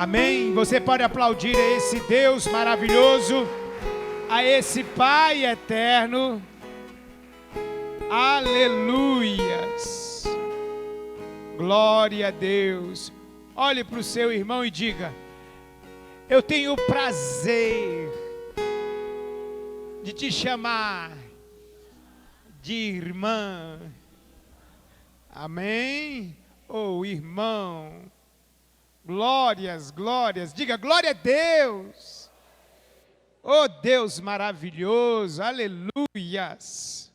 Amém? Você pode aplaudir a esse Deus maravilhoso, a esse Pai eterno. Aleluias! Glória a Deus. Olhe para o seu irmão e diga: eu tenho o prazer de te chamar de irmã. Amém? Oh, irmão. Glórias, glórias. Diga glória a Deus. Oh, Deus maravilhoso. Aleluias.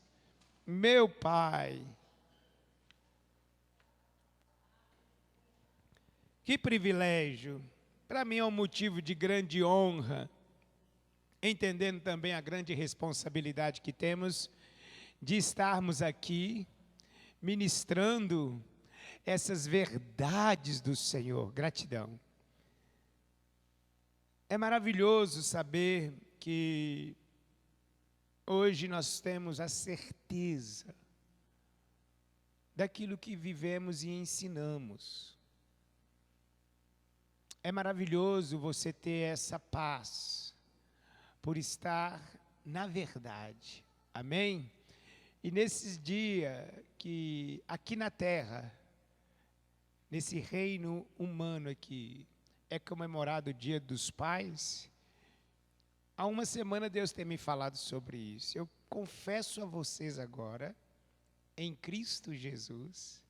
Meu Pai. Que privilégio. Para mim é um motivo de grande honra, entendendo também a grande responsabilidade que temos de estarmos aqui ministrando essas verdades do Senhor. Gratidão. É maravilhoso saber que hoje nós temos a certeza daquilo que vivemos e ensinamos. É maravilhoso você ter essa paz por estar na verdade. Amém? E nesses dias que aqui na terra, nesse reino humano aqui, é comemorado o Dia dos Pais, há uma semana Deus tem me falado sobre isso. Eu confesso a vocês agora, em Cristo Jesus,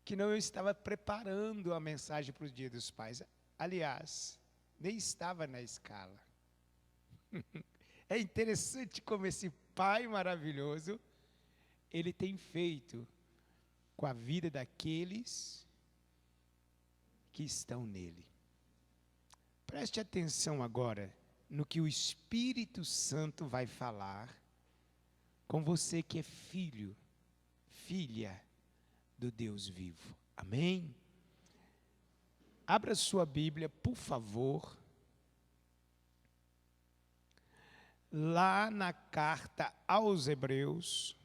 que não estava preparando a mensagem para o Dia dos Pais. Aliás, nem estava na escala. É interessante como esse Pai maravilhoso, Ele tem feito com a vida daqueles que estão nele. Preste atenção agora no que o Espírito Santo vai falar com você que é filho, filha do Deus vivo. Amém? Abra sua Bíblia, por favor, lá na carta aos Hebreus,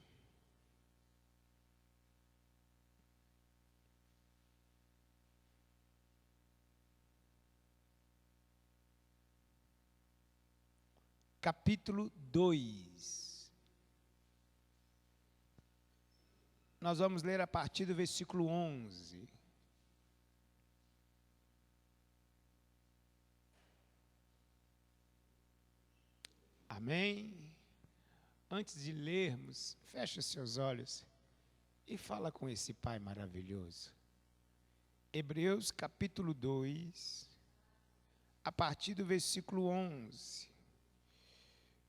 capítulo 2. Nós vamos ler a partir do versículo 11. Amém? Antes de lermos, feche os seus olhos e fala com esse Pai maravilhoso. Hebreus capítulo 2, a partir do versículo 11.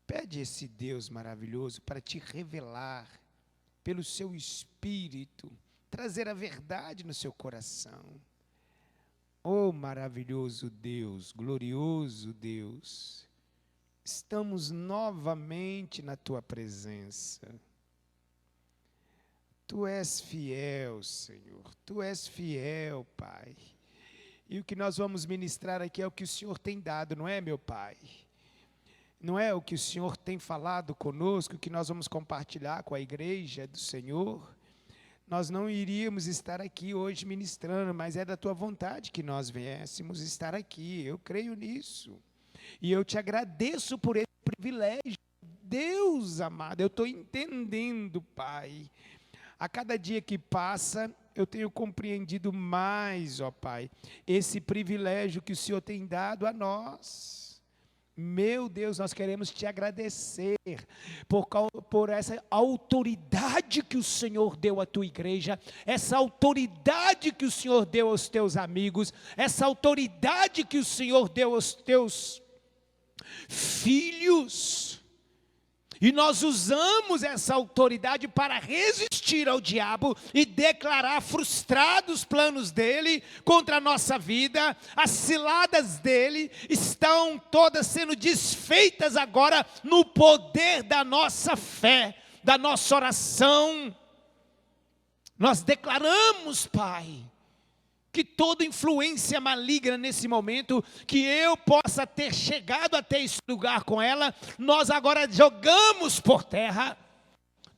Pede esse Deus maravilhoso para te revelar, pelo seu Espírito, trazer a verdade no seu coração. Oh, maravilhoso Deus, glorioso Deus, estamos novamente na Tua presença. Tu és fiel, Senhor, Tu és fiel, Pai. E o que nós vamos ministrar aqui é o que o Senhor tem dado, não é, meu Pai? Não é o que o Senhor tem falado conosco, o que nós vamos compartilhar com a igreja do Senhor. Nós não iríamos estar aqui hoje ministrando, mas é da Tua vontade que nós viéssemos estar aqui. Eu creio nisso. E eu te agradeço por esse privilégio. Deus amado, eu estou entendendo, Pai. A cada dia que passa, eu tenho compreendido mais, ó Pai, esse privilégio que o Senhor tem dado a nós. Meu Deus, nós queremos te agradecer por essa autoridade que o Senhor deu à tua igreja, essa autoridade que o Senhor deu aos teus amigos, essa autoridade que o Senhor deu aos teus filhos. E nós usamos essa autoridade para resistir ao diabo e declarar frustrados os planos dele contra a nossa vida. As ciladas dele estão todas sendo desfeitas agora no poder da nossa fé, da nossa oração. Nós declaramos, Pai, que toda influência maligna nesse momento, que eu possa ter chegado até esse lugar com ela, nós agora jogamos por terra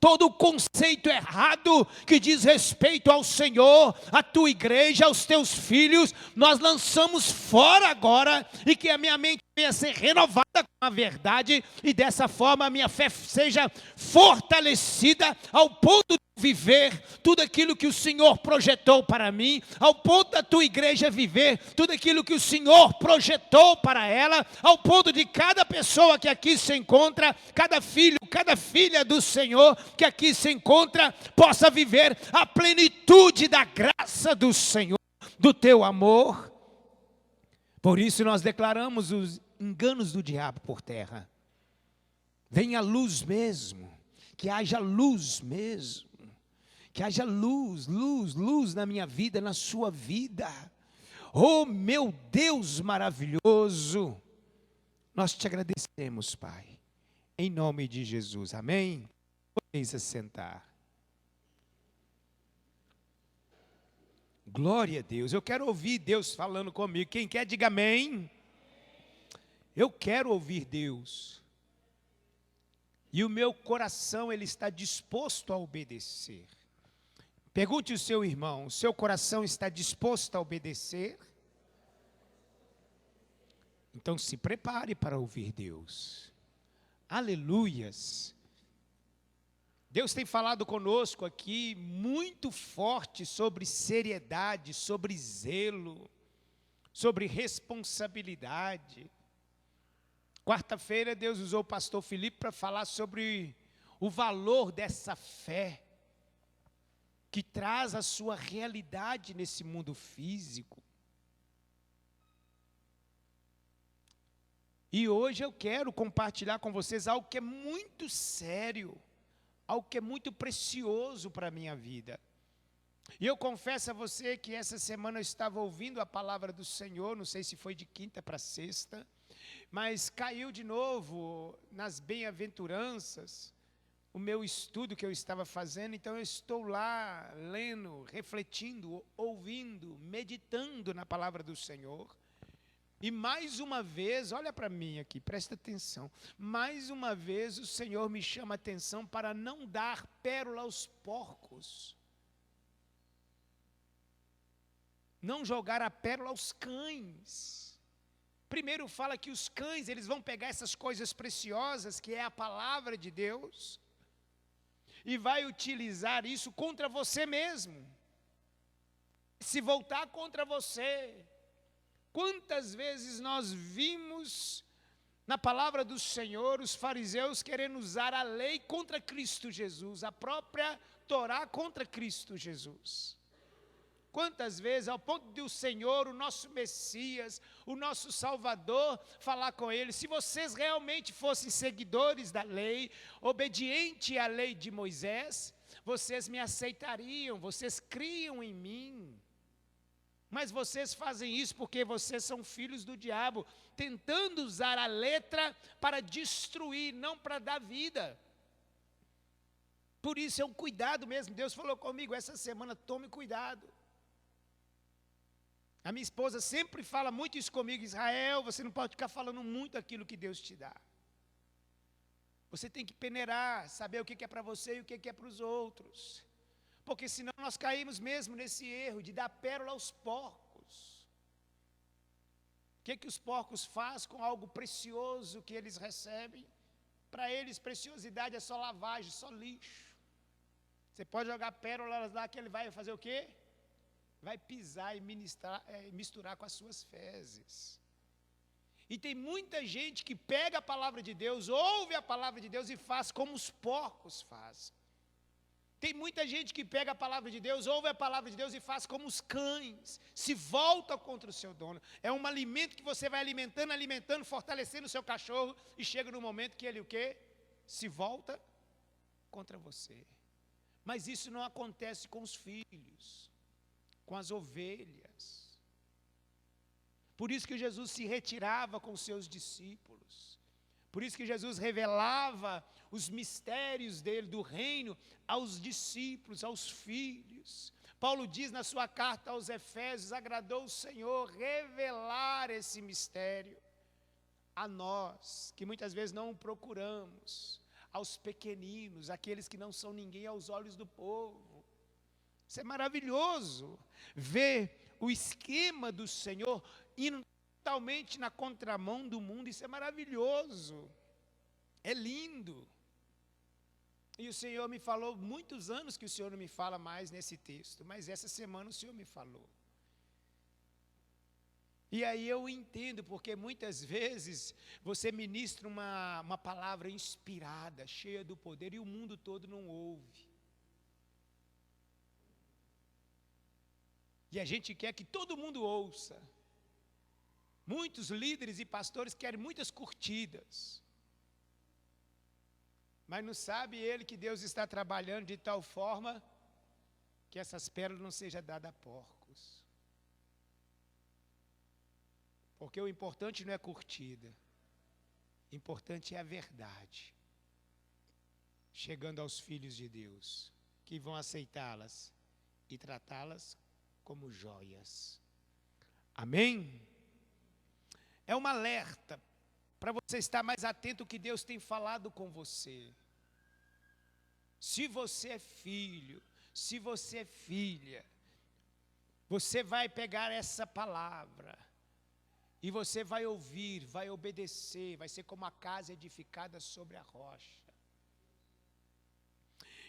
todo o conceito errado que diz respeito ao Senhor, à tua igreja, aos teus filhos, nós lançamos fora agora, e que a minha mente venha a ser renovada com a verdade, e dessa forma a minha fé seja fortalecida ao ponto de viver tudo aquilo que o Senhor projetou para mim, ao ponto da tua igreja viver tudo aquilo que o Senhor projetou para ela, ao ponto de cada pessoa que aqui se encontra, cada filho, cada filha do Senhor que aqui se encontra, possa viver a plenitude da graça do Senhor, do teu amor. Por isso nós declaramos os enganos do diabo por terra. Venha a luz mesmo, que haja luz mesmo. Que haja luz, luz, luz na minha vida, na sua vida. Oh, meu Deus maravilhoso, nós te agradecemos, Pai, em nome de Jesus, amém? Podeis assentar. Glória a Deus, eu quero ouvir Deus falando comigo. Quem quer, diga amém. Eu quero ouvir Deus. E o meu coração, ele está disposto a obedecer. Pergunte ao seu irmão, o seu coração está disposto a obedecer? Então se prepare para ouvir Deus. Aleluias. Deus tem falado conosco aqui muito forte sobre seriedade, sobre zelo, sobre responsabilidade. Quarta-feira Deus usou o pastor Felipe para falar sobre o valor dessa fé, que traz a sua realidade nesse mundo físico. E hoje eu quero compartilhar com vocês algo que é muito sério, algo que é muito precioso para a minha vida. E eu confesso a você que essa semana eu estava ouvindo a palavra do Senhor, não sei se foi de quinta para sexta, mas caiu de novo nas bem-aventuranças, o meu estudo que eu estava fazendo. Então eu estou lá lendo, refletindo, ouvindo, meditando na palavra do Senhor. E mais uma vez, olha para mim aqui, presta atenção. Mais uma vez o Senhor me chama a atenção para não dar pérola aos porcos. Não jogar a pérola aos cães. Primeiro fala que os cães, eles vão pegar essas coisas preciosas, que é a palavra de Deus, e vai utilizar isso contra você mesmo. Se voltar contra você. Quantas vezes nós vimos na palavra do Senhor os fariseus querendo usar a lei contra Cristo Jesus, a própria Torá contra Cristo Jesus. Quantas vezes, ao ponto de o Senhor, o nosso Messias, o nosso Salvador, falar com eles: se vocês realmente fossem seguidores da lei, obediente à lei de Moisés, vocês me aceitariam, vocês criam em mim. Mas vocês fazem isso porque vocês são filhos do diabo, tentando usar a letra para destruir, não para dar vida. Por isso é um cuidado mesmo. Deus falou comigo essa semana: tome cuidado. A minha esposa sempre fala muito isso comigo: Israel, você não pode ficar falando muito aquilo que Deus te dá. Você tem que peneirar, saber o que é para você e o que é para os outros. Porque senão nós caímos mesmo nesse erro de dar pérola aos porcos. O que os porcos fazem com algo precioso que eles recebem? Para eles, preciosidade é só lavagem, só lixo. Você pode jogar pérolas lá que ele vai fazer o quê? Vai pisar e misturar com as suas fezes. E tem muita gente que pega a palavra de Deus, ouve a palavra de Deus e faz como os porcos fazem. Tem muita gente que pega a palavra de Deus, ouve a palavra de Deus e faz como os cães, se volta contra o seu dono. É um alimento que você vai alimentando, alimentando, fortalecendo o seu cachorro, e chega no momento que ele o quê? Se volta contra você. Mas isso não acontece com os filhos, com as ovelhas. Por isso que Jesus se retirava com os seus discípulos. Por isso que Jesus revelava os mistérios dele, do reino, aos discípulos, aos filhos. Paulo diz na sua carta aos Efésios: agradou o Senhor revelar esse mistério a nós, que muitas vezes não o procuramos. aos pequeninos, aqueles que não são ninguém aos olhos do povo. Isso é maravilhoso, ver o esquema do Senhor indo totalmente na contramão do mundo. Isso é maravilhoso, é lindo. E o Senhor me falou, muitos anos que o Senhor não me fala mais nesse texto, mas essa semana o Senhor me falou. E aí eu entendo, porque muitas vezes você ministra uma palavra inspirada, cheia do poder, e o mundo todo não ouve. E a gente quer que todo mundo ouça. Muitos líderes e pastores querem muitas curtidas. Mas não sabe ele que Deus está trabalhando de tal forma que essas pérolas não sejam dadas a porcos. Porque o importante não é curtida. O importante é a verdade. Chegando aos filhos de Deus, que vão aceitá-las e tratá-las como joias. Amém? É um alerta para você estar mais atento ao que Deus tem falado com você. Se você é filho, se você é filha, você vai pegar essa palavra e você vai ouvir, vai obedecer, vai ser como a casa edificada sobre a rocha.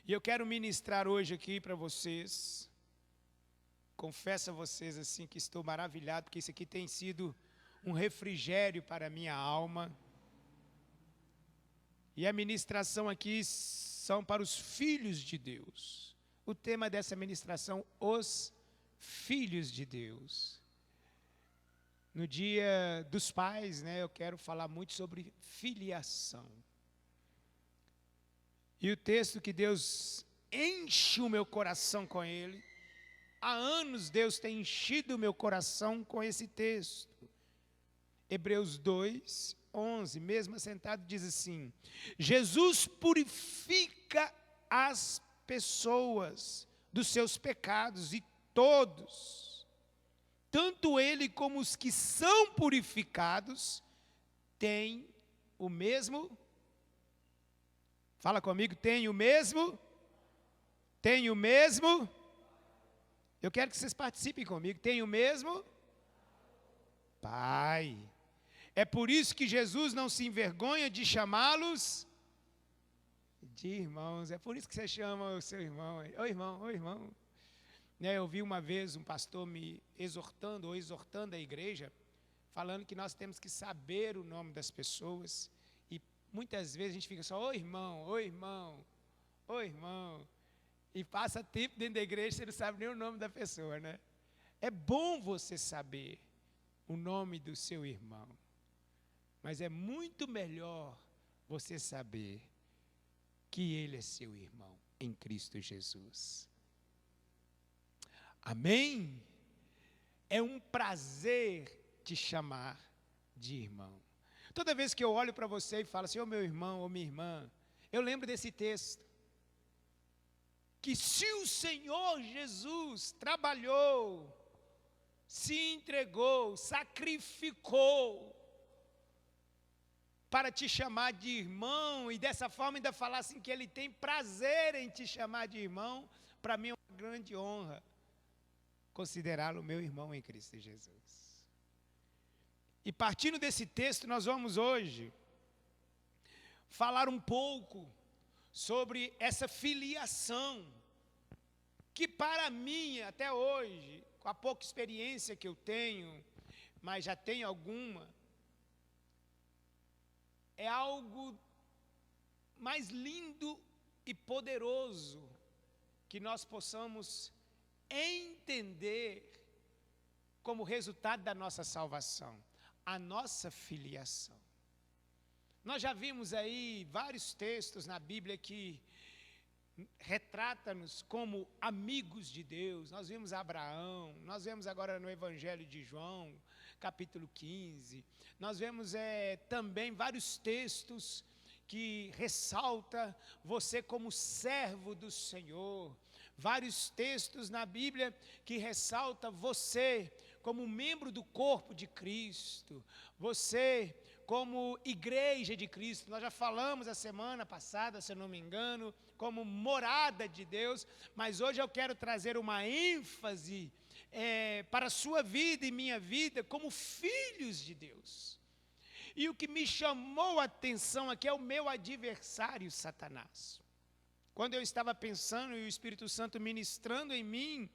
E eu quero ministrar hoje aqui para vocês, confesso a vocês assim que estou maravilhado, porque isso aqui tem sido um refrigério para a minha alma. E a ministração aqui são para os filhos de Deus. O tema dessa ministração, os filhos de Deus. No dia dos pais, eu quero falar muito sobre filiação. E o texto que Deus enche o meu coração com ele, há anos Deus tem enchido o meu coração com esse texto. Hebreus 2, 11, mesmo assentado, diz assim: Jesus purifica as pessoas dos seus pecados, e todos, tanto ele como os que são purificados, têm o mesmo, fala comigo, tem o mesmo, eu quero que vocês participem comigo, tem o mesmo Pai. É por isso que Jesus não se envergonha de chamá-los de irmãos. É por isso que você chama o seu irmão. Ô irmão. Eu vi uma vez um pastor me exortando a igreja, falando que nós temos que saber o nome das pessoas. E muitas vezes a gente fica só, ô irmão. E passa tempo dentro da igreja e você não sabe nem o nome da pessoa, né? É bom você saber o nome do seu irmão. Mas é muito melhor você saber que ele é seu irmão em Cristo Jesus. Amém? É um prazer te chamar de irmão. Toda vez que eu olho para você e falo assim, ô meu irmão, ô minha irmã, eu lembro desse texto. Que se o Senhor Jesus trabalhou, se entregou, sacrificou, para te chamar de irmão, e dessa forma ainda falar assim que ele tem prazer em te chamar de irmão, para mim é uma grande honra considerá-lo meu irmão em Cristo Jesus. E partindo desse texto, nós vamos hoje falar um pouco sobre essa filiação, que para mim, até hoje, com a pouca experiência que eu tenho, mas já tenho alguma, é algo mais lindo e poderoso que nós possamos entender como resultado da nossa salvação, a nossa filiação. Nós já vimos aí vários textos na Bíblia que retrata-nos como amigos de Deus. Nós vimos Abraão, nós vemos agora no Evangelho de João, capítulo 15, nós vemos também vários textos que ressalta você como servo do Senhor, vários textos na Bíblia que ressalta você como membro do corpo de Cristo, você como igreja de Cristo. Nós já falamos a semana passada, se eu não me engano, como morada de Deus, mas hoje eu quero trazer uma ênfase para a sua vida e minha vida como filhos de Deus. E o que me chamou a atenção aqui é o meu adversário, Satanás. Quando eu estava pensando e o Espírito Santo ministrando em mim,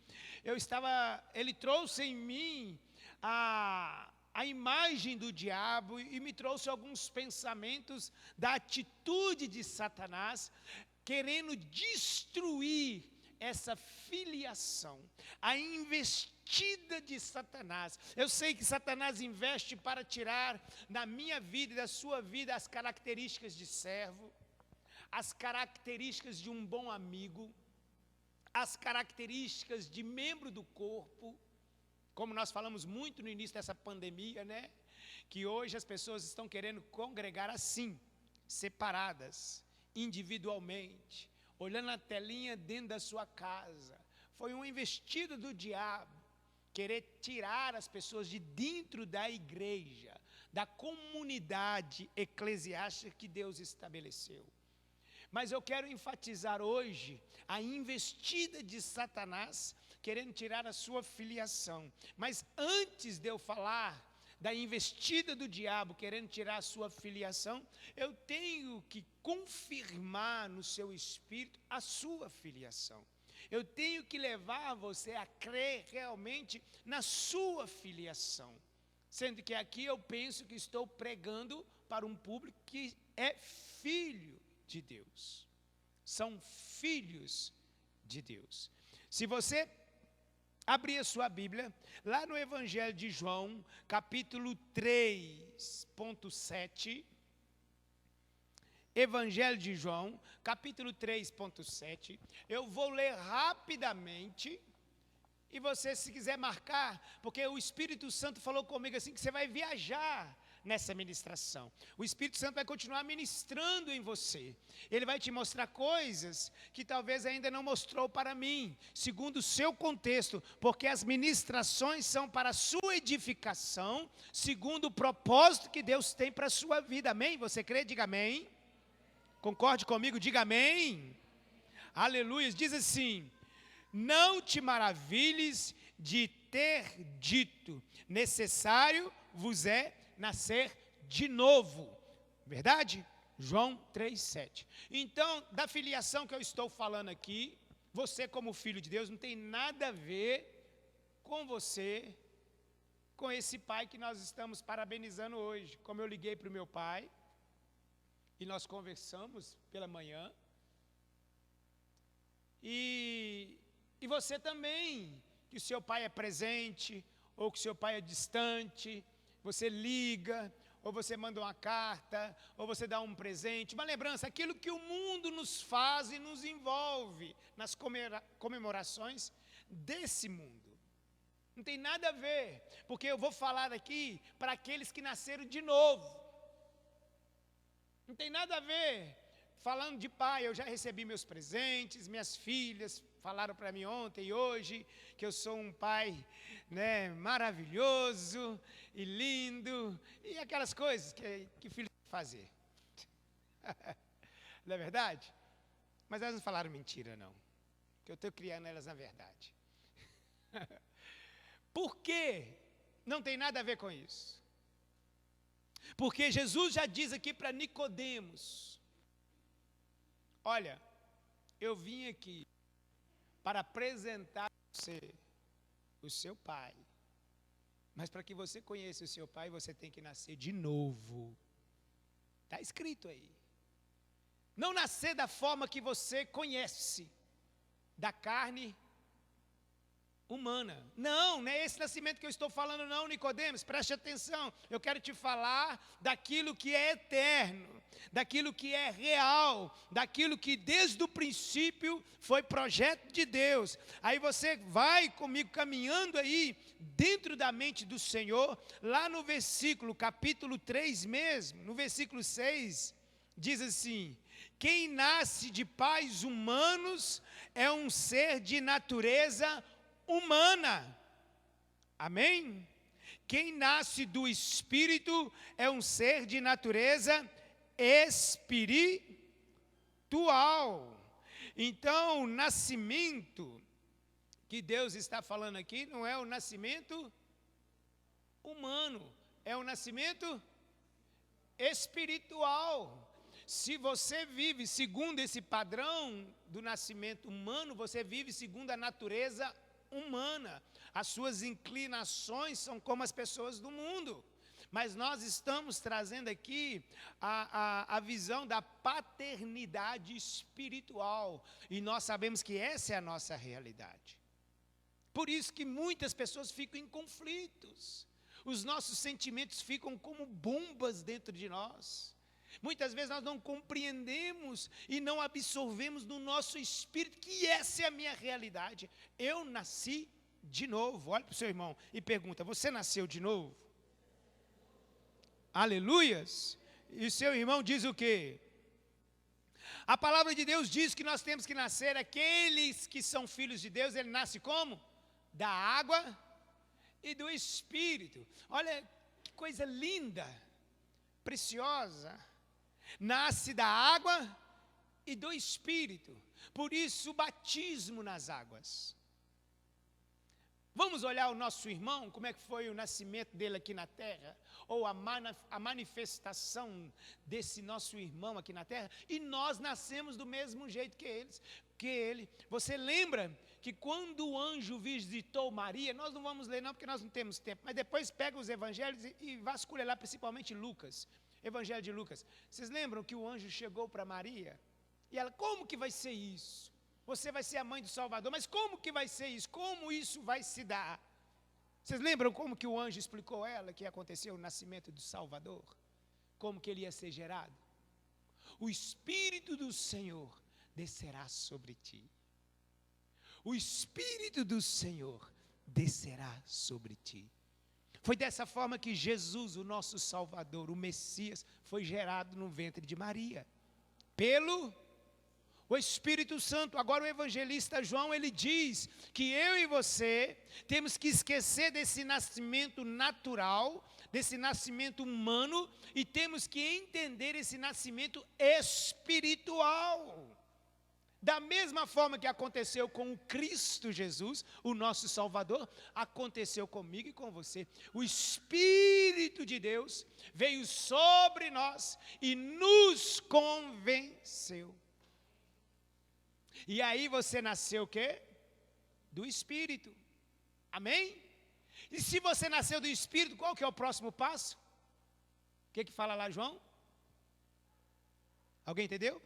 ele trouxe em mim a imagem do diabo e me trouxe alguns pensamentos da atitude de Satanás, querendo destruir essa filiação, a investida de Satanás. Eu sei que Satanás investe para tirar da minha vida e da sua vida as características de servo, as características de um bom amigo, as características de membro do corpo, como nós falamos muito no início dessa pandemia, né? Que hoje as pessoas estão querendo congregar assim, separadas, individualmente, olhando a telinha dentro da sua casa. Foi uma investida do diabo, querer tirar as pessoas de dentro da igreja, da comunidade eclesiástica que Deus estabeleceu. Mas eu quero enfatizar hoje a investida de Satanás, querendo tirar a sua filiação. Mas antes de eu falar da investida do diabo, querendo tirar a sua filiação, eu tenho que confirmar no seu espírito a sua filiação. Eu tenho que levar você a crer realmente na sua filiação. Sendo que aqui eu penso que estou pregando para um público que é filho de Deus. São filhos de Deus. Se você abrir a sua Bíblia, lá no Evangelho de João, capítulo 3.7, Evangelho de João, capítulo 3.7, eu vou ler rapidamente, e você, se quiser marcar, porque o Espírito Santo falou comigo assim, que você vai viajar nessa ministração. O Espírito Santo vai continuar ministrando em você. Ele vai te mostrar coisas que talvez ainda não mostrou para mim, segundo o seu contexto, porque as ministrações são para a sua edificação, segundo o propósito que Deus tem para a sua vida. Amém? Você crê? Diga amém. Concorde comigo? Diga amém. Aleluia. Diz assim: não te maravilhes de ter dito, necessário vos é nascer de novo. Verdade? João 3,7. Então, da filiação que eu estou falando aqui, você como filho de Deus não tem nada a ver com você, com esse pai que nós estamos parabenizando hoje. Como eu liguei para o meu pai, e nós conversamos pela manhã, e você também, que o seu pai é presente, ou que o seu pai é distante, você liga, ou você manda uma carta, ou você dá um presente, uma lembrança, aquilo que o mundo nos faz e nos envolve nas comemorações desse mundo. Não tem nada a ver, porque eu vou falar aqui para aqueles que nasceram de novo. Não tem nada a ver. Falando de pai, eu já recebi meus presentes, minhas filhas falaram para mim ontem e hoje que eu sou um pai, né, maravilhoso e lindo, e aquelas coisas que filho tem que fazer. Não é verdade? Mas elas não falaram mentira, não, que eu estou criando elas na verdade. Por quê? Não tem nada a ver com isso. Porque Jesus já diz aqui para Nicodemos: olha, eu vim aqui para apresentar a você o seu pai. Mas para que você conheça o seu pai, você tem que nascer de novo. Está escrito aí. Não nascer da forma que você conhece, da carne humana. Não é esse nascimento que eu estou falando não, Nicodemos, preste atenção. Eu quero te falar daquilo que é eterno, daquilo que é real, daquilo que desde o princípio foi projeto de Deus. Aí você vai comigo caminhando aí, dentro da mente do Senhor, lá no versículo, capítulo 3 mesmo, no versículo 6, diz assim: quem nasce de pais humanos é um ser de natureza humana. Amém? Quem nasce do Espírito é um ser de natureza espiritual. Então, o nascimento que Deus está falando aqui não é o nascimento humano, é o nascimento espiritual. Se você vive segundo esse padrão do nascimento humano, você vive segundo a natureza humana. As suas inclinações são como as pessoas do mundo. Mas nós estamos trazendo aqui a visão da paternidade espiritual. E nós sabemos que essa é a nossa realidade. Por isso que muitas pessoas ficam em conflitos. Os nossos sentimentos ficam como bombas dentro de nós. Muitas vezes nós não compreendemos e não absorvemos no nosso espírito que essa é a minha realidade. Eu nasci de novo. Olha para o seu irmão e pergunta: você nasceu de novo? Aleluias! E o seu irmão diz o quê? A palavra de Deus diz que nós temos que nascer. Aqueles que são filhos de Deus, ele nasce como? Da água e do Espírito. Olha que coisa linda, preciosa. Nasce da água e do Espírito. Por isso o batismo nas águas. Vamos olhar o nosso irmão, como é que foi o nascimento dele aqui na terra, ou a manifestação desse nosso irmão aqui na terra, e nós nascemos do mesmo jeito que ele. Você lembra que quando o anjo visitou Maria, nós não vamos ler não, porque nós não temos tempo, mas depois pega os evangelhos e vasculha lá, principalmente Lucas, Evangelho de Lucas. Vocês lembram que o anjo chegou para Maria, e ela: como que vai ser isso? Você vai ser a mãe do Salvador, mas como que vai ser isso? Como isso vai se dar? Vocês lembram como que o anjo explicou a ela que aconteceu o nascimento do Salvador? Como que ele ia ser gerado? O Espírito do Senhor descerá sobre ti. O Espírito do Senhor descerá sobre ti. Foi dessa forma que Jesus, o nosso Salvador, o Messias, foi gerado no ventre de Maria. Pelo o Espírito Santo. Agora o evangelista João, ele diz que eu e você temos que esquecer desse nascimento natural, desse nascimento humano, e temos que entender esse nascimento espiritual. Da mesma forma que aconteceu com o Cristo Jesus, o nosso Salvador, aconteceu comigo e com você. O Espírito de Deus veio sobre nós e nos convenceu. E aí você nasceu o quê? Do Espírito. Amém? E se você nasceu do Espírito, qual que é o próximo passo? O que fala lá, João? Alguém entendeu?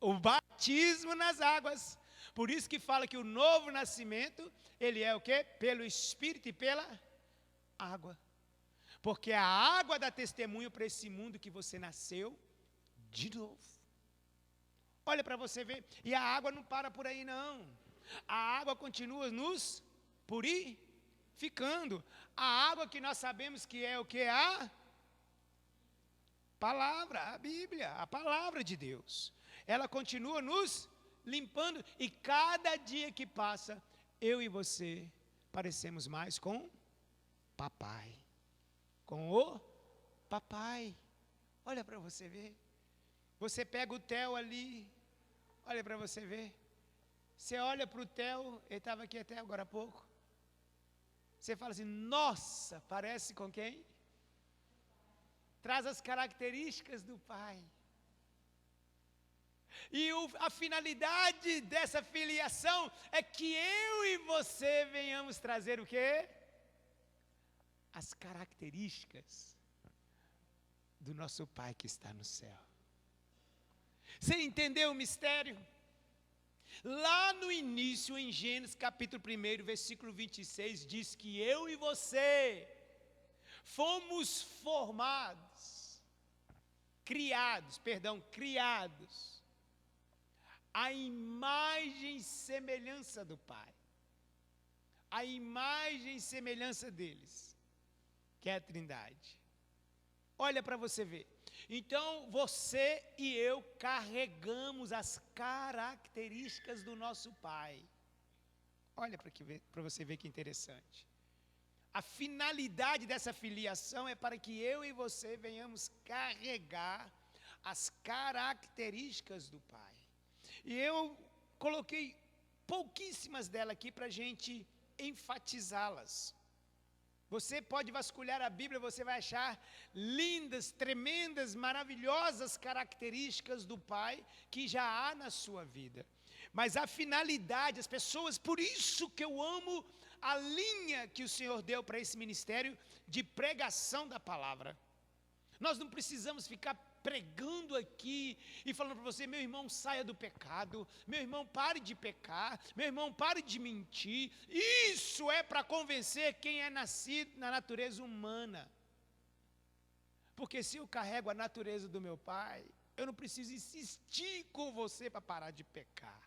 O batismo nas águas. Por isso que fala que o novo nascimento, ele é o quê? Pelo Espírito e pela água. Porque a água dá testemunho para esse mundo que você nasceu de novo. Olha para você ver. E a água não para por aí não. A água continua nos purificando. A água que nós sabemos que é o que? A palavra, a Bíblia, a palavra de Deus. Ela continua nos limpando. E cada dia que passa, eu e você parecemos mais com papai. Com o papai. Olha para você ver. Você pega o Theo ali. Olha para você ver. Você olha para o Theo. Ele estava aqui até agora há pouco. Você fala assim: nossa, parece com quem? Traz as características do pai. E a finalidade dessa filiação é que eu e você venhamos trazer o quê? As características do nosso Pai que está no céu. Você entendeu o mistério? Lá no início, em Gênesis capítulo 1, versículo 26, diz que eu e você fomos criados à imagem e semelhança do Pai. A imagem e semelhança deles, que é a Trindade. Olha para você ver. Então, você e eu carregamos as características do nosso Pai. Olha para você ver que interessante. A finalidade dessa filiação é para que eu e você venhamos carregar as características do Pai. E eu coloquei pouquíssimas delas aqui para a gente enfatizá-las. Você pode vasculhar a Bíblia, você vai achar lindas, tremendas, maravilhosas características do Pai que já há na sua vida. Mas a finalidade, as pessoas, por isso que eu amo a linha que o Senhor deu para esse ministério de pregação da palavra. Nós não precisamos ficar pregando aqui e falando para você, meu irmão, saia do pecado, meu irmão, pare de pecar, meu irmão, pare de mentir. Isso é para convencer quem é nascido na natureza humana. Porque se eu carrego a natureza do meu pai, eu não preciso insistir com você para parar de pecar.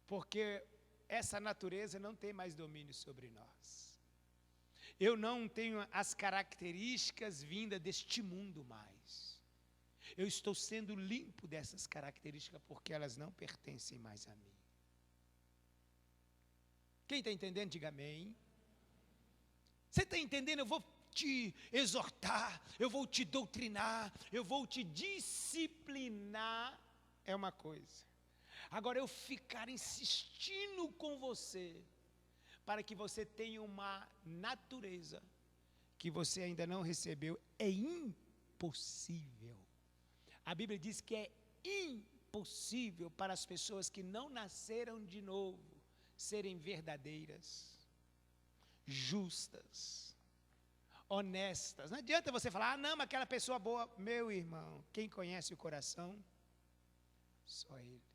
Porque essa natureza não tem mais domínio sobre nós. Eu não tenho as características vindas deste mundo mais. Eu estou sendo limpo dessas características porque elas não pertencem mais a mim. Quem está entendendo, diga amém. Você está entendendo? Eu vou te exortar, eu vou te doutrinar, eu vou te disciplinar. É uma coisa. Agora, eu ficar insistindo com você, para que você tenha uma natureza que você ainda não recebeu, é impossível. A Bíblia diz que é impossível para as pessoas que não nasceram de novo serem verdadeiras, justas, honestas. Não adianta você falar, não, mas aquela pessoa boa. Meu irmão, quem conhece o coração? Só Ele.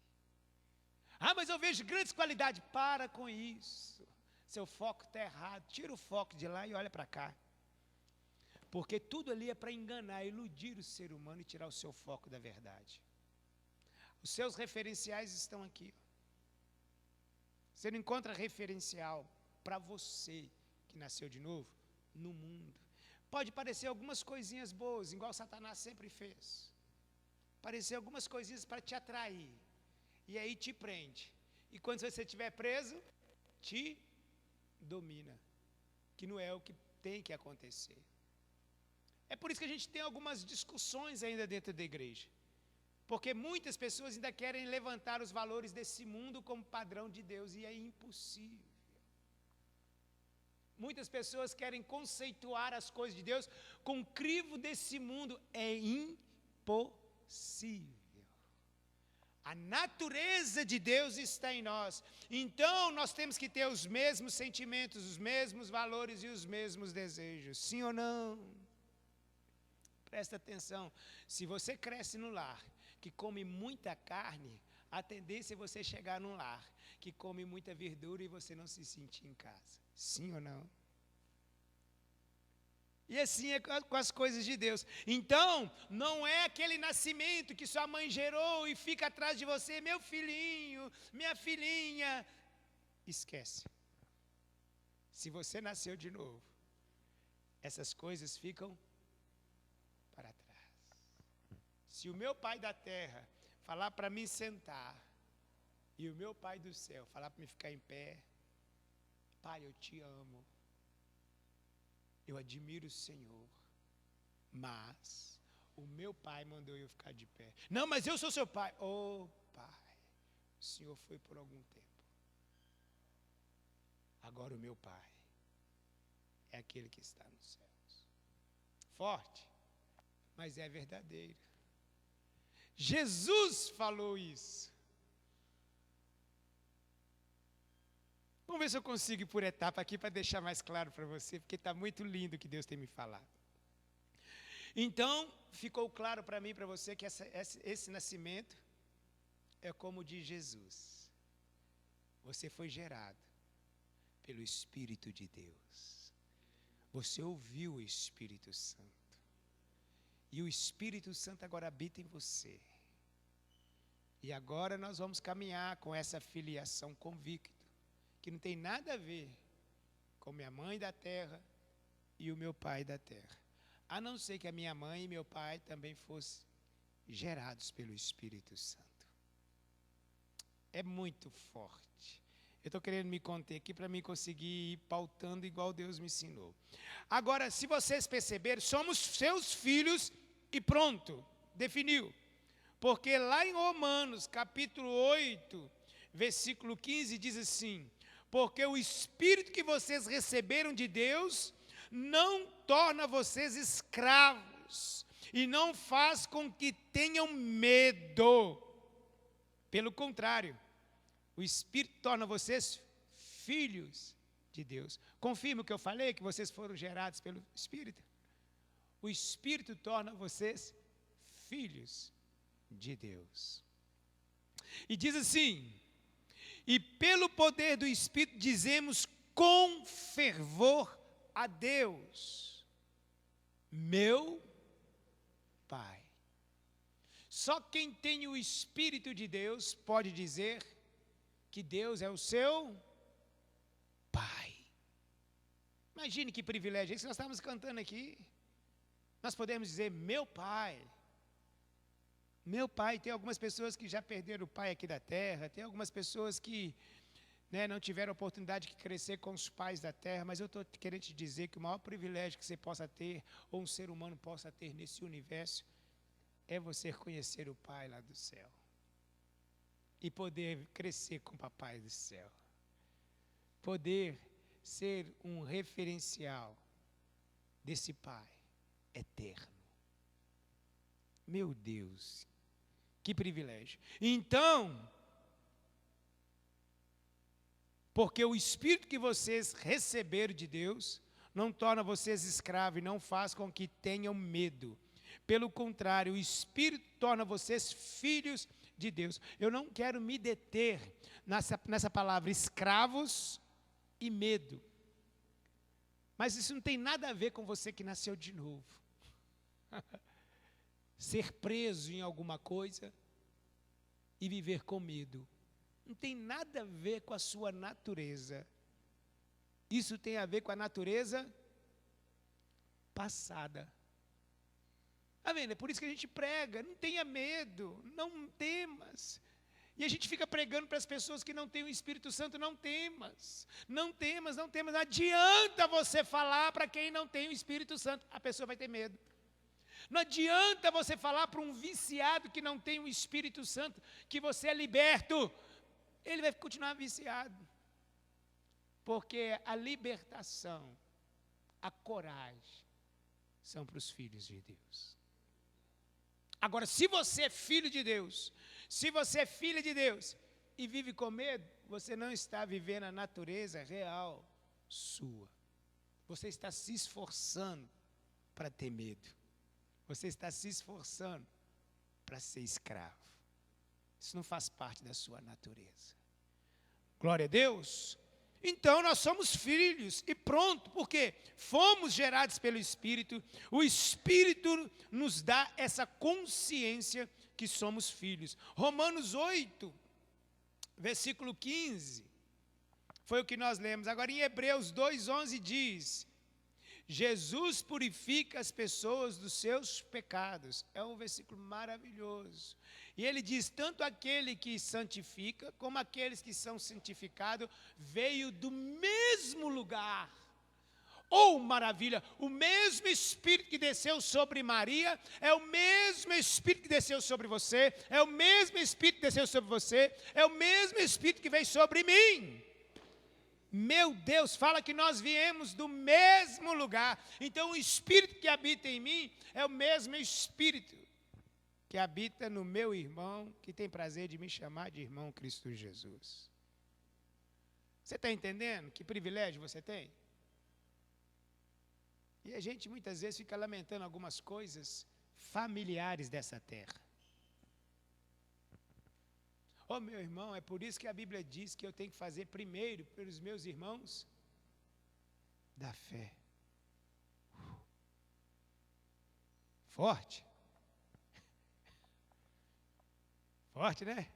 Mas eu vejo grandes qualidades. Para com isso. Seu foco está errado. Tira o foco de lá e olha para cá. Porque tudo ali é para enganar, iludir o ser humano e tirar o seu foco da verdade. Os seus referenciais estão aqui. Você não encontra referencial para você que nasceu de novo no mundo. Pode parecer algumas coisinhas boas, igual Satanás sempre fez. Parecer algumas coisinhas para te atrair. E aí te prende. E quando você estiver preso, te domina. Que não é o que tem que acontecer. É por isso que a gente tem algumas discussões ainda dentro da igreja. Porque muitas pessoas ainda querem levantar os valores desse mundo como padrão de Deus. E é impossível. Muitas pessoas querem conceituar as coisas de Deus com o crivo desse mundo. É impossível. A natureza de Deus está em nós. Então, nós temos que ter os mesmos sentimentos, os mesmos valores e os mesmos desejos. Sim ou não? Presta atenção. Se você cresce no lar que come muita carne, a tendência é você chegar num lar que come muita verdura e você não se sentir em casa. Sim ou não? E assim é com as coisas de Deus. Então, não é aquele nascimento que sua mãe gerou e fica atrás de você, meu filhinho, minha filhinha. Esquece. Se você nasceu de novo, essas coisas ficam para trás. Se o meu pai da terra falar para mim sentar, e o meu pai do céu falar para mim ficar em pé, pai, eu te amo. Eu admiro o Senhor, mas o meu pai mandou eu ficar de pé. Não, mas eu sou seu pai. Oh, pai, o Senhor foi por algum tempo. Agora o meu pai é aquele que está nos céus. Forte, mas é verdadeiro. Jesus falou isso. Vamos ver se eu consigo ir por etapa aqui para deixar mais claro para você, porque está muito lindo o que Deus tem me falado. Então, ficou claro para mim e para você que esse nascimento é como de Jesus. Você foi gerado pelo Espírito de Deus. Você ouviu o Espírito Santo. E o Espírito Santo agora habita em você. E agora nós vamos caminhar com essa filiação convicta, que não tem nada a ver com minha mãe da terra e o meu pai da terra. A não ser que a minha mãe e meu pai também fossem gerados pelo Espírito Santo. É muito forte. Eu estou querendo me conter aqui para mim conseguir ir pautando igual Deus me ensinou. Agora, se vocês perceberem, somos seus filhos e pronto, definiu. Porque lá em Romanos, capítulo 8, versículo 15, diz assim: porque o Espírito que vocês receberam de Deus não torna vocês escravos e não faz com que tenham medo. Pelo contrário, o Espírito torna vocês filhos de Deus. Confirma o que eu falei, que vocês foram gerados pelo Espírito? O Espírito torna vocês filhos de Deus. E diz assim: e pelo poder do Espírito dizemos com fervor a Deus, meu Pai. Só quem tem o Espírito de Deus pode dizer que Deus é o seu Pai. Imagine que privilégio, é isso que nós estamos cantando aqui. Nós podemos dizer, meu Pai. Meu Pai. Tem algumas pessoas que já perderam o pai aqui da terra, tem algumas pessoas que não tiveram a oportunidade de crescer com os pais da terra, mas eu estou querendo te dizer que o maior privilégio que você possa ter, ou um ser humano possa ter nesse universo, é você conhecer o Pai lá do céu. E poder crescer com o Papai do céu. Poder ser um referencial desse Pai eterno. Meu Deus, que privilégio. Então, porque o Espírito que vocês receberam de Deus não torna vocês escravos e não faz com que tenham medo. Pelo contrário, o Espírito torna vocês filhos de Deus. Eu não quero me deter nessa palavra escravos e medo. Mas isso não tem nada a ver com você que nasceu de novo. Ser preso em alguma coisa e viver com medo. Não tem nada a ver com a sua natureza. Isso tem a ver com a natureza passada. Está vendo? É por isso que a gente prega, não tenha medo, não temas. E a gente fica pregando para as pessoas que não têm o Espírito Santo, não temas, não temas, não temas. Não adianta você falar para quem não tem o Espírito Santo, a pessoa vai ter medo. Não adianta você falar para um viciado que não tem o Espírito Santo, que você é liberto, ele vai continuar viciado. Porque a libertação, a coragem, são para os filhos de Deus. Agora, se você é filho de Deus, se você é filha de Deus e vive com medo, você não está vivendo a natureza real sua. Você está se esforçando para ter medo. Você está se esforçando para ser escravo. Isso não faz parte da sua natureza. Glória a Deus. Então nós somos filhos e pronto, porque fomos gerados pelo Espírito. O Espírito nos dá essa consciência que somos filhos. Romanos 8, versículo 15, foi o que nós lemos. Agora em Hebreus 2:11 diz: Jesus purifica as pessoas dos seus pecados. É um versículo maravilhoso. E ele diz, tanto aquele que santifica, como aqueles que são santificados, veio do mesmo lugar. Oh, maravilha! O mesmo Espírito que desceu sobre Maria, é o mesmo Espírito que desceu sobre você, é o mesmo Espírito que desceu sobre você, é o mesmo Espírito que veio sobre mim. Meu Deus, fala que nós viemos do mesmo lugar. Então o Espírito que habita em mim é o mesmo Espírito que habita no meu irmão, que tem prazer de me chamar de irmão Cristo Jesus. Você está entendendo que privilégio você tem? E a gente muitas vezes fica lamentando algumas coisas familiares dessa terra. Oh, meu irmão, é por isso que a Bíblia diz que eu tenho que fazer primeiro pelos meus irmãos da fé. Forte. Forte, né?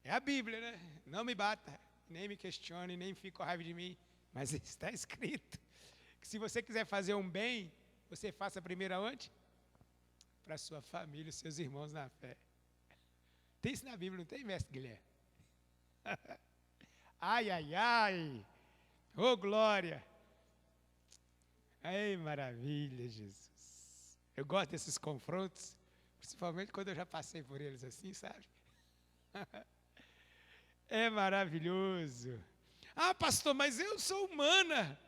É a Bíblia, né? Não me bata, nem me questione, nem fique com raiva de mim. Mas está escrito que se você quiser fazer um bem, você faça primeiro aonde? Para a sua família, os seus irmãos na fé. Tem isso na Bíblia, não tem, mestre Guilherme? Ai, ai, ai. Oh, glória. Ai, maravilha, Jesus. Eu gosto desses confrontos, principalmente quando eu já passei por eles assim, sabe? É maravilhoso. Ah, pastor, mas eu sou humana.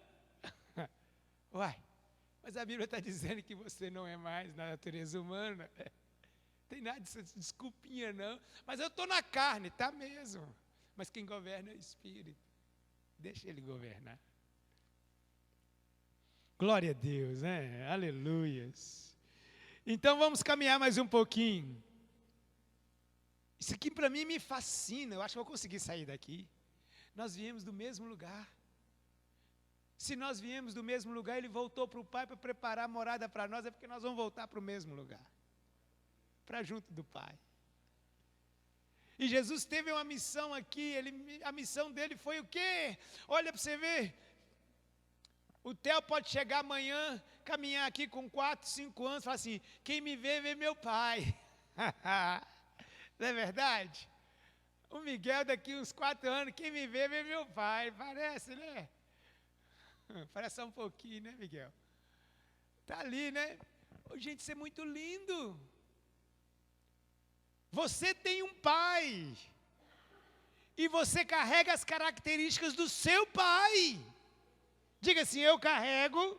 Uai, mas a Bíblia está dizendo que você não é mais na natureza humana. Tem nada de desculpinha, não. Mas eu estou na carne, tá mesmo. Mas quem governa é o Espírito. Deixa ele governar. Glória a Deus, né? Aleluias. Então vamos caminhar mais um pouquinho. Isso aqui para mim me fascina. Eu acho que eu vou conseguir sair daqui. Nós viemos do mesmo lugar. Se nós viemos do mesmo lugar, ele voltou para o Pai para preparar a morada para nós, é porque nós vamos voltar para o mesmo lugar. Para junto do Pai. E Jesus teve uma missão aqui, a missão dele foi o quê? Olha para você ver. O Theo pode chegar amanhã, caminhar aqui com 4, 5 anos, falar assim, quem me vê, vê meu pai. Não é verdade? O Miguel daqui uns 4 anos, quem me vê, vê meu pai. Parece, né? Parece só um pouquinho, né, Miguel? Está ali, né? Oh, gente, isso é muito lindo. Você tem um pai. E você carrega as características do seu pai. Diga assim, eu carrego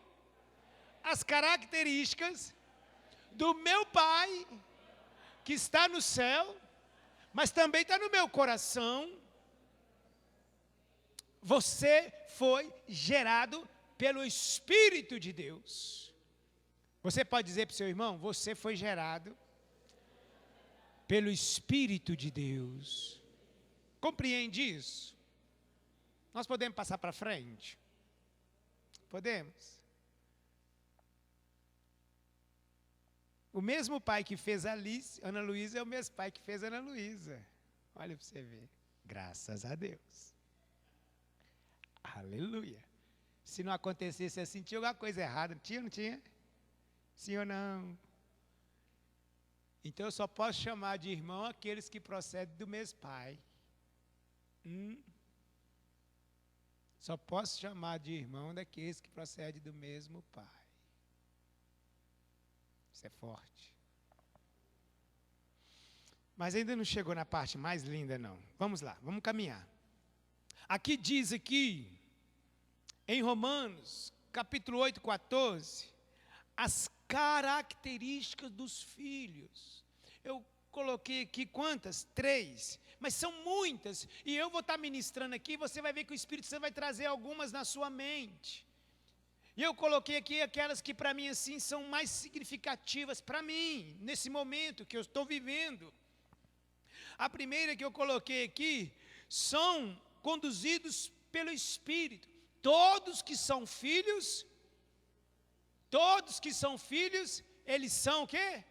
as características do meu pai, que está no céu, mas também está no meu coração. Você foi gerado pelo Espírito de Deus. Você pode dizer para o seu irmão, você foi gerado pelo Espírito de Deus. Compreende isso? Nós podemos passar para frente? Podemos? O mesmo pai que fez a Ana Luísa é o mesmo pai que fez a Ana Luísa. Olha para você ver. Graças a Deus. Aleluia. Se não acontecesse assim, tinha alguma coisa errada. Tinha ou não tinha? Sim ou não? Então eu só posso chamar de irmão aqueles que procedem do mesmo pai. Só posso chamar de irmão daqueles que procedem do mesmo pai. Isso é forte. Mas ainda não chegou na parte mais linda, não. Vamos lá, vamos caminhar. Aqui diz aqui, em Romanos, capítulo 8, 14, as características dos filhos. Eu coloquei aqui quantas? 3. Mas são muitas. E eu vou estar ministrando aqui, você vai ver que o Espírito Santo vai trazer algumas na sua mente. E eu coloquei aqui aquelas que para mim assim são mais significativas para mim, nesse momento que eu estou vivendo. A primeira que eu coloquei aqui, são conduzidos pelo Espírito. Todos que são filhos, eles são o quê?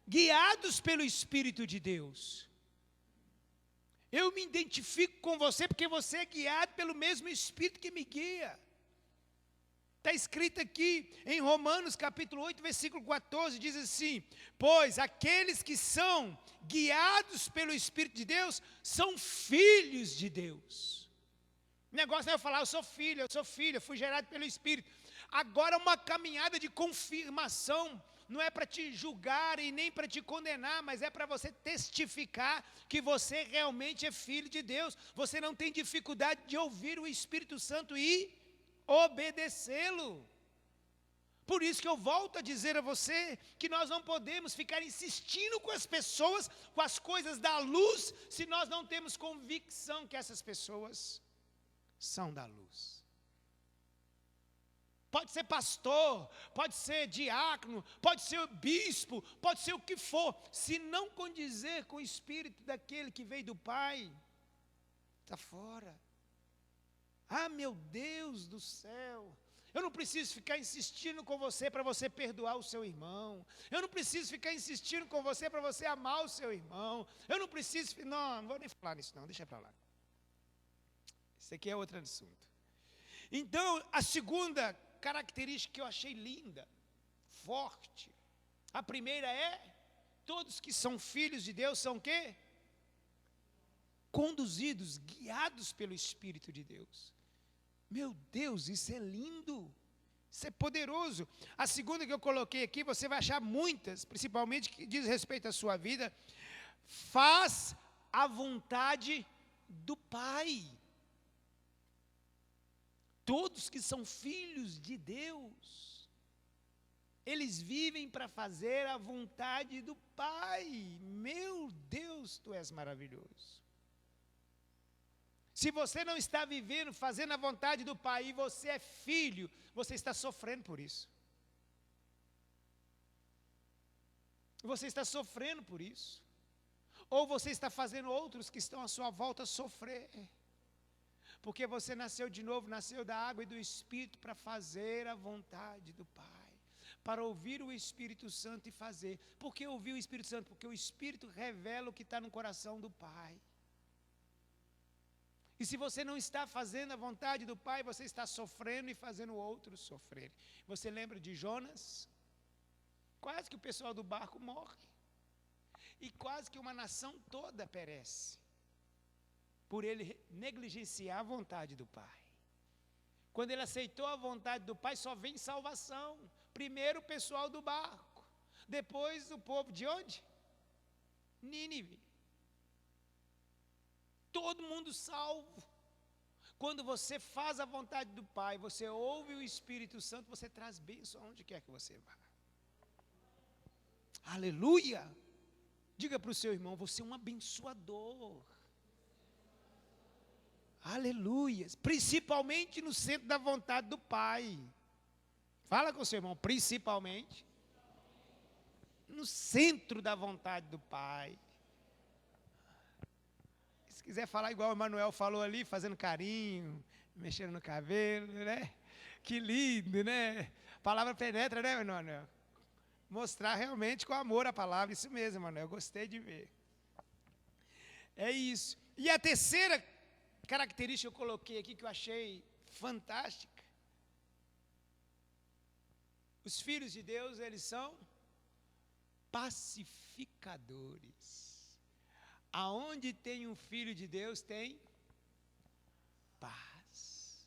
Guiados pelo Espírito de Deus. Eu me identifico com você porque você é guiado pelo mesmo Espírito que me guia. Está escrito aqui em Romanos capítulo 8, versículo 14, diz assim, pois aqueles que são guiados pelo Espírito de Deus, são filhos de Deus. O negócio não é eu falar, eu sou filho, eu fui gerado pelo Espírito. Agora uma caminhada de confirmação, não é para te julgar e nem para te condenar, mas é para você testificar que você realmente é filho de Deus. Você não tem dificuldade de ouvir o Espírito Santo e obedecê-lo. Por isso que eu volto a dizer a você que nós não podemos ficar insistindo com as pessoas, com as coisas da luz, se nós não temos convicção que essas pessoas são da luz. Pode ser pastor, pode ser diácono, pode ser bispo, pode ser o que for. Se não condizer com o espírito daquele que veio do Pai, está fora. Ah, meu Deus do céu. Eu não preciso ficar insistindo com você para você perdoar o seu irmão. Eu não preciso ficar insistindo com você para você amar o seu irmão. Eu não preciso... Não vou nem falar nisso não, deixa para lá. Isso aqui é outro assunto. Então, a segunda característica que eu achei linda, forte. A primeira é, todos que são filhos de Deus são o quê? conduzidos, guiados pelo Espírito de Deus. Meu Deus, isso é lindo, isso é poderoso. A segunda que eu coloquei aqui, você vai achar muitas, principalmente que diz respeito à sua vida. Faz a vontade do Pai. Todos que são filhos de Deus, eles vivem para fazer a vontade do Pai. Meu Deus, tu és maravilhoso. Se você não está vivendo, fazendo a vontade do Pai, e você é filho, você está sofrendo por isso. Você está sofrendo por isso. Ou você está fazendo outros que estão à sua volta sofrer. Porque você nasceu de novo, nasceu da água e do Espírito para fazer a vontade do Pai. Para ouvir o Espírito Santo e fazer. Por que ouvir o Espírito Santo? Porque o Espírito revela o que está no coração do Pai. E se você não está fazendo a vontade do Pai, você está sofrendo e fazendo outros sofrerem. Você lembra de Jonas? Quase que o pessoal do barco morre. E quase que uma nação toda perece. Por ele negligenciar a vontade do Pai. Quando ele aceitou a vontade do Pai, só vem salvação. Primeiro o pessoal do barco. Depois o povo de onde? Nínive. Todo mundo salvo. Quando você faz a vontade do Pai, você ouve o Espírito Santo, você traz bênção aonde quer que você vá. Aleluia! Diga para o seu irmão, você é um abençoador. Aleluia! Principalmente no centro da vontade do Pai. Fala com o seu irmão, principalmente no centro da vontade do Pai. Se quiser falar igual o Emanuel falou ali, fazendo carinho, mexendo no cabelo, né? Que lindo, né? A palavra penetra, né, Emanuel? Mostrar realmente com amor a palavra, isso mesmo, Emanuel, eu gostei de ver. É isso. E a terceira característica que eu coloquei aqui, que eu achei fantástica. Os filhos de Deus, eles são pacificadores. Aonde tem um filho de Deus, tem paz.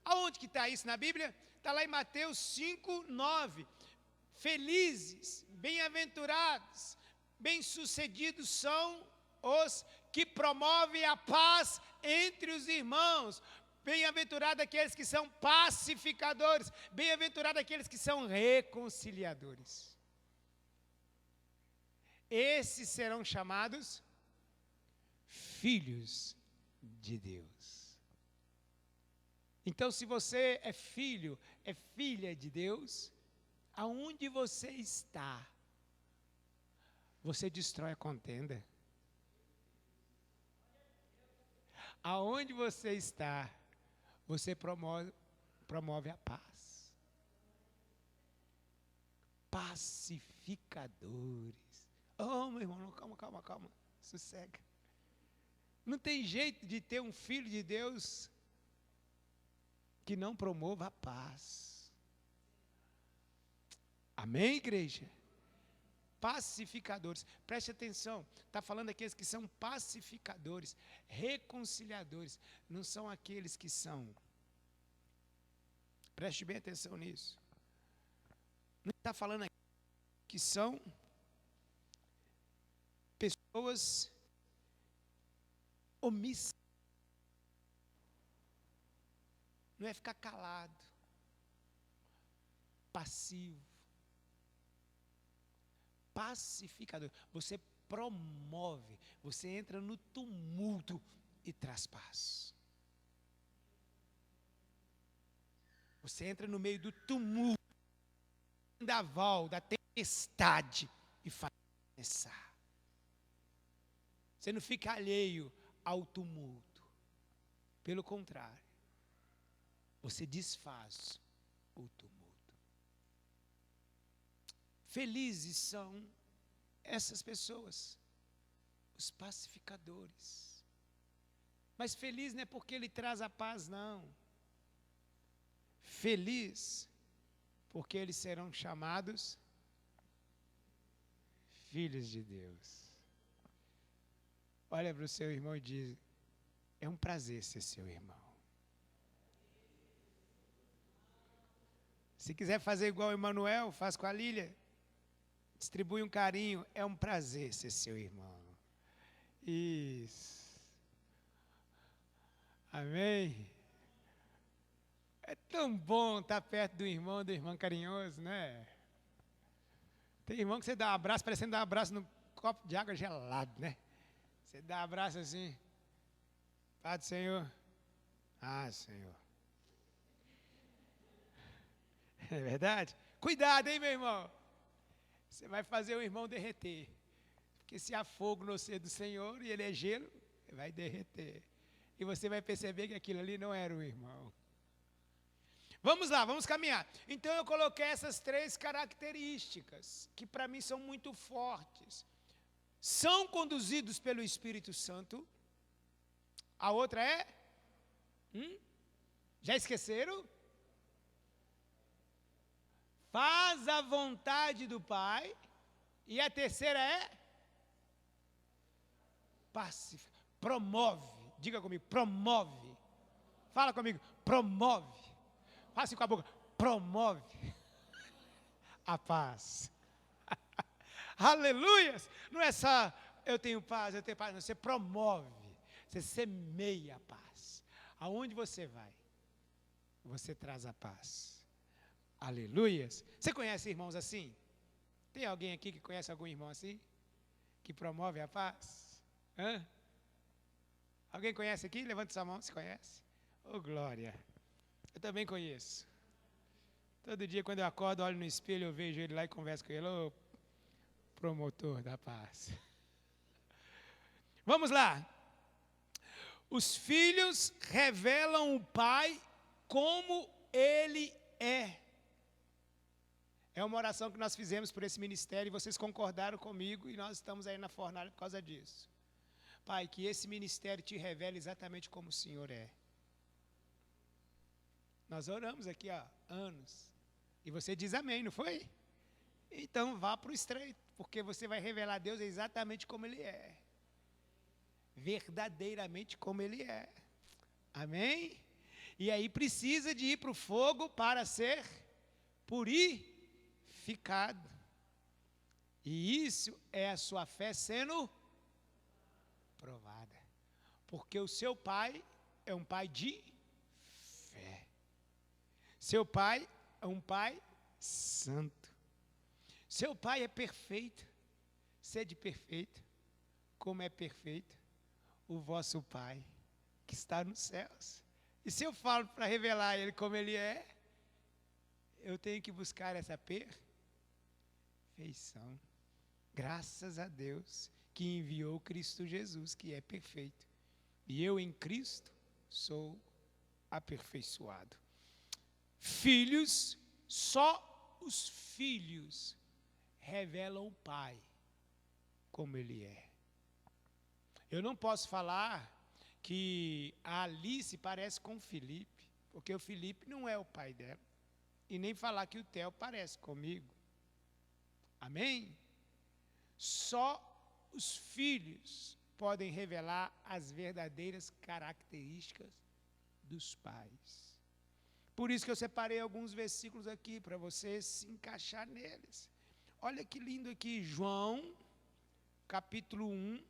Aonde que está isso na Bíblia? Está lá em Mateus 5, 9. Felizes, bem-aventurados, bem-sucedidos são os que promovem a paz entre os irmãos. Bem-aventurados aqueles que são pacificadores. Bem-aventurados aqueles que são reconciliadores. Esses serão chamados filhos de Deus. Então, se você é filho, é filha de Deus, aonde você está, você destrói a contenda. Aonde você está, você promove a paz. Pacificadores. Oh, meu irmão, calma. Sossega. Não tem jeito de ter um filho de Deus que não promova a paz. Amém, igreja? Pacificadores. Preste atenção. Está falando aqueles que são pacificadores, reconciliadores. Não são aqueles que são. Preste bem atenção nisso. Não está falando aqui que são pessoas omissas. Não é ficar calado, passivo. Pacificador. Você promove, você entra no tumulto e traz paz. Você entra no meio do tumulto, do vendaval, da tempestade e faz cessar. Você não fica alheio ao tumulto. Pelo contrário, você desfaz o tumulto. Felizes são essas pessoas, os pacificadores. Mas feliz não é porque ele traz a paz, não. Feliz porque eles serão chamados filhos de Deus. Olha para o seu irmão e diz: é um prazer ser seu irmão. Se quiser fazer igual o Emanuel, faz com a Lília. Distribui um carinho. É um prazer ser seu irmão. Isso. Amém? É tão bom estar perto do irmão carinhoso, né? Tem irmão que você dá um abraço, parecendo dar um abraço num copo de água gelado, né? Você dá um abraço assim. Paz do Senhor. Ah, Senhor. É verdade? Cuidado, hein, meu irmão? Você vai fazer o irmão derreter. Porque se há fogo no ser do Senhor e ele é gelo, ele vai derreter. E você vai perceber que aquilo ali não era o irmão. Vamos lá, vamos caminhar. Então eu coloquei essas 3 características, que para mim são muito fortes. São conduzidos pelo Espírito Santo. A outra é? Já esqueceram? Faz a vontade do Pai. E a terceira é? Promove. Diga comigo, promove. Fala comigo, promove. Faça com a boca, promove a paz. Aleluias! Não é só eu tenho paz, não, você promove, você semeia a paz. Aonde você vai, você traz a paz. Aleluias! Você conhece irmãos assim? Tem alguém aqui que conhece algum irmão assim? Que promove a paz? Hã? Alguém conhece aqui? Levante sua mão, se conhece. Oh, glória! Eu também conheço. Todo dia quando eu acordo, olho no espelho, eu vejo ele lá e converso com ele. Ô, promotor da paz. Vamos lá. Os filhos revelam o Pai como Ele é. É uma oração que nós fizemos por esse ministério e vocês concordaram comigo e nós estamos aí na fornalha por causa disso. Pai, que esse ministério te revele exatamente como o Senhor é. Nós oramos aqui há anos. E você diz amém, não foi? Então vá para o estreito, porque você vai revelar a Deus exatamente como Ele é. Verdadeiramente como Ele é. Amém? E aí precisa de ir para o fogo para ser purificado. E isso é a sua fé sendo provada. Porque o seu pai é um pai de fé. Seu pai é um pai santo. Seu pai é perfeito. Sede perfeito, como é perfeito o vosso Pai que está nos céus. E se eu falo para revelar Ele como Ele é, eu tenho que buscar essa perfeição. Graças a Deus que enviou Cristo Jesus, que é perfeito. E eu em Cristo sou aperfeiçoado. Filhos, só os filhos revelam o Pai como Ele é. Eu não posso falar que a Alice parece com o Felipe, porque o Felipe não é o pai dela. E nem falar que o Theo parece comigo. Amém? Só os filhos podem revelar as verdadeiras características dos pais. Por isso que eu separei alguns versículos aqui para você se encaixar neles. Olha que lindo aqui, João, capítulo 1,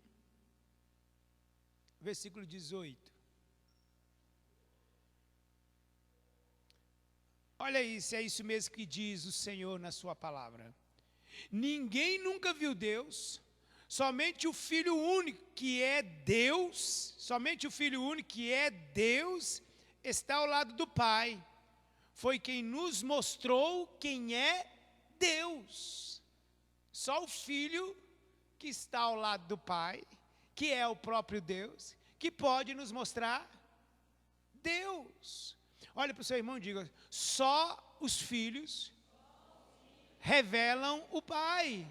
versículo 18. Olha aí, se é isso mesmo que diz o Senhor na sua palavra. Ninguém nunca viu Deus, somente o Filho único que é Deus, somente o Filho único que é Deus, está ao lado do Pai. Foi quem nos mostrou quem é Deus. Só o Filho que está ao lado do Pai, que é o próprio Deus, que pode nos mostrar Deus. Olha para o seu irmão e diga: só os filhos revelam o Pai,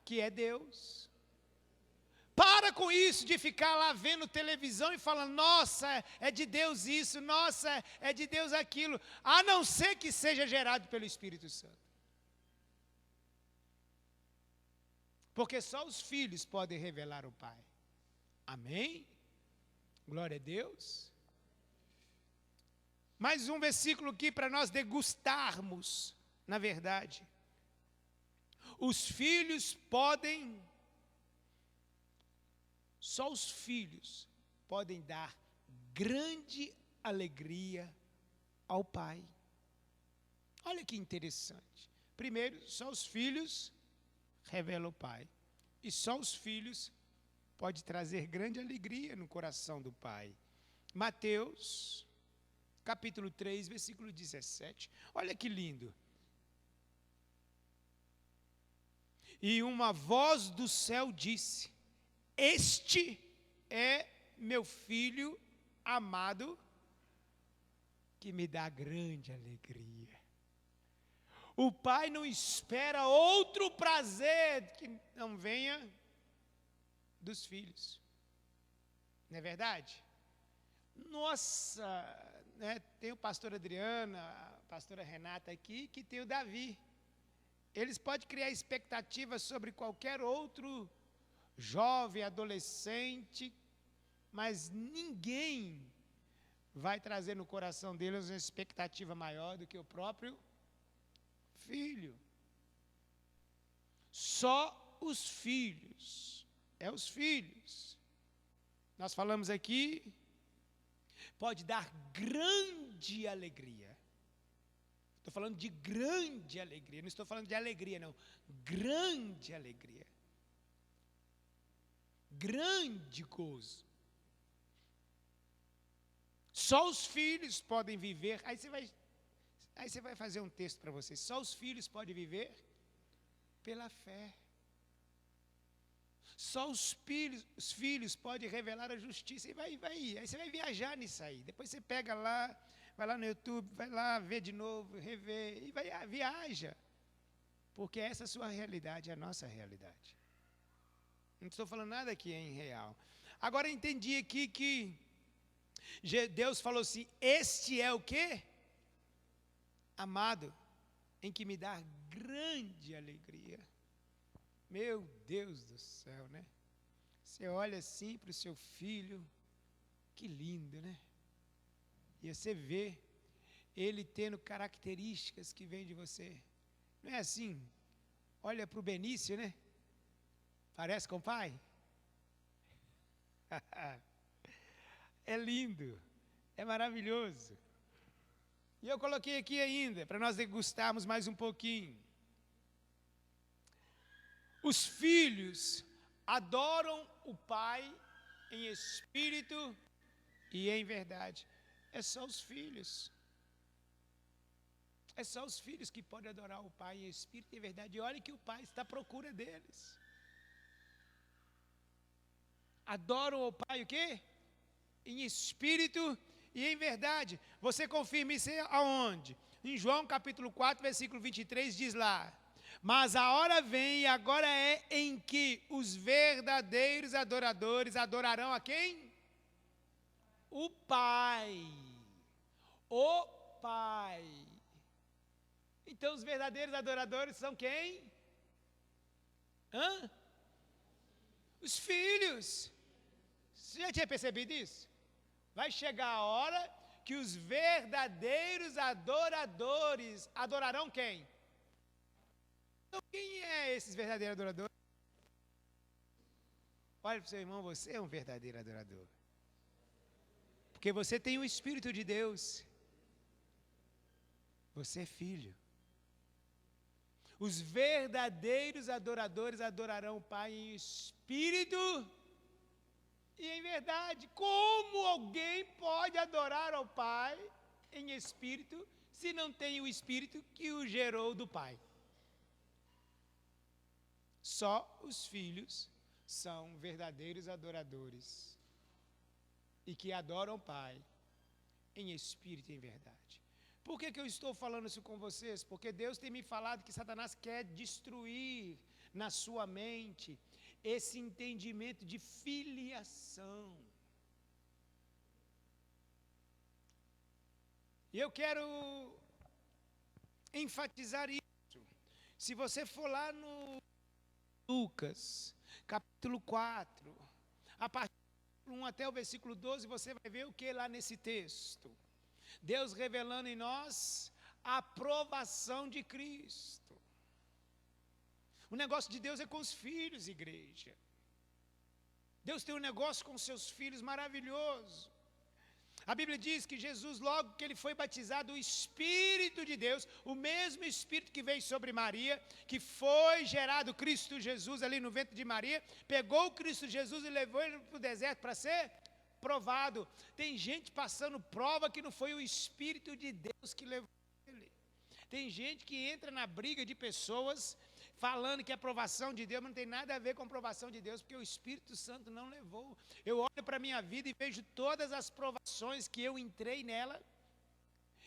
que é Deus. Para com isso de ficar lá vendo televisão e falando: nossa, é de Deus isso, nossa, é de Deus aquilo, a não ser que seja gerado pelo Espírito Santo. Porque só os filhos podem revelar o Pai. Amém? Glória a Deus. Mais um versículo aqui para nós degustarmos, na verdade. Os filhos podem, só os filhos podem dar grande alegria ao pai. Olha que interessante. Primeiro, só os filhos revelam o pai. E só os filhos podem trazer grande alegria no coração do pai. Mateus, capítulo 3, versículo 17. Olha que lindo. E uma voz do céu disse: Este é meu filho amado, que me dá grande alegria. O pai não espera outro prazer que não venha dos filhos. Não é verdade? Nossa, né, tem o pastor Adriana, a pastora Renata aqui, que tem o Davi. Eles podem criar expectativas sobre qualquer outro jovem, adolescente, mas ninguém vai trazer no coração deles uma expectativa maior do que o próprio filho. Só os filhos, os filhos. Nós falamos aqui, pode dar grande alegria. Estou falando de grande alegria, não estou falando de alegria, não. Grande alegria. Grande gozo. Só os filhos podem viver. Aí você vai fazer um texto para você. Só os filhos podem viver pela fé. Só os filhos podem revelar a justiça. E vai. Aí você vai viajar nisso aí. Depois você pega lá, vai lá no YouTube, vai lá ver de novo, rever. E viaja. Porque essa é a sua realidade, é a nossa realidade. Não estou falando nada aqui em real. Agora entendi aqui que Deus falou assim: este é o quê? Amado, em que me dá grande alegria. Meu Deus do céu, né? Você olha assim para o seu filho, que lindo, né? E você vê ele tendo características que vêm de você. Não é assim? Olha para o Benício, né? Parece com o pai? É lindo, é maravilhoso. E eu coloquei aqui ainda, para nós degustarmos mais um pouquinho. Os filhos adoram o pai em espírito e em verdade. É só os filhos. É só os filhos que podem adorar o pai em espírito e em verdade. E olha que o pai está à procura deles. Adoram o pai o quê? Em espírito e em verdade. Você confirma isso aonde? Em João capítulo 4, versículo 23, diz lá: mas a hora vem e agora é em que os verdadeiros adoradores adorarão a quem? O Pai. O Pai. Então os verdadeiros adoradores são quem? Os filhos. Você já tinha percebido isso? Vai chegar a hora que os verdadeiros adoradores adorarão quem? Então, quem é esses verdadeiros adoradores? Olha para o seu irmão, você é um verdadeiro adorador. Porque você tem o Espírito de Deus. Você é filho. Os verdadeiros adoradores adorarão o Pai em espírito e em verdade. Como alguém pode adorar ao Pai em espírito se não tem o Espírito que o gerou do Pai? Só os filhos são verdadeiros adoradores e que adoram o Pai em espírito e em verdade. Por que eu estou falando isso com vocês? Porque Deus tem me falado que Satanás quer destruir na sua mente esse entendimento de filiação. E eu quero enfatizar isso. Se você for lá no Lucas, capítulo 4, a partir 1 até o versículo 12, você vai ver o que lá nesse texto? Deus revelando em nós a aprovação de Cristo. O negócio de Deus é com os filhos, igreja. Deus tem um negócio com os seus filhos maravilhoso. A Bíblia diz que Jesus, logo que ele foi batizado, o Espírito de Deus, o mesmo Espírito que veio sobre Maria, que foi gerado Cristo Jesus ali no ventre de Maria, pegou o Cristo Jesus e levou ele para o deserto para ser provado. Tem gente passando prova que não foi o Espírito de Deus que levou ele. Tem gente que entra na briga de pessoas falando que a aprovação de Deus não tem nada a ver com a aprovação de Deus, porque o Espírito Santo não levou. Eu olho para a minha vida e vejo todas as provações que eu entrei nela,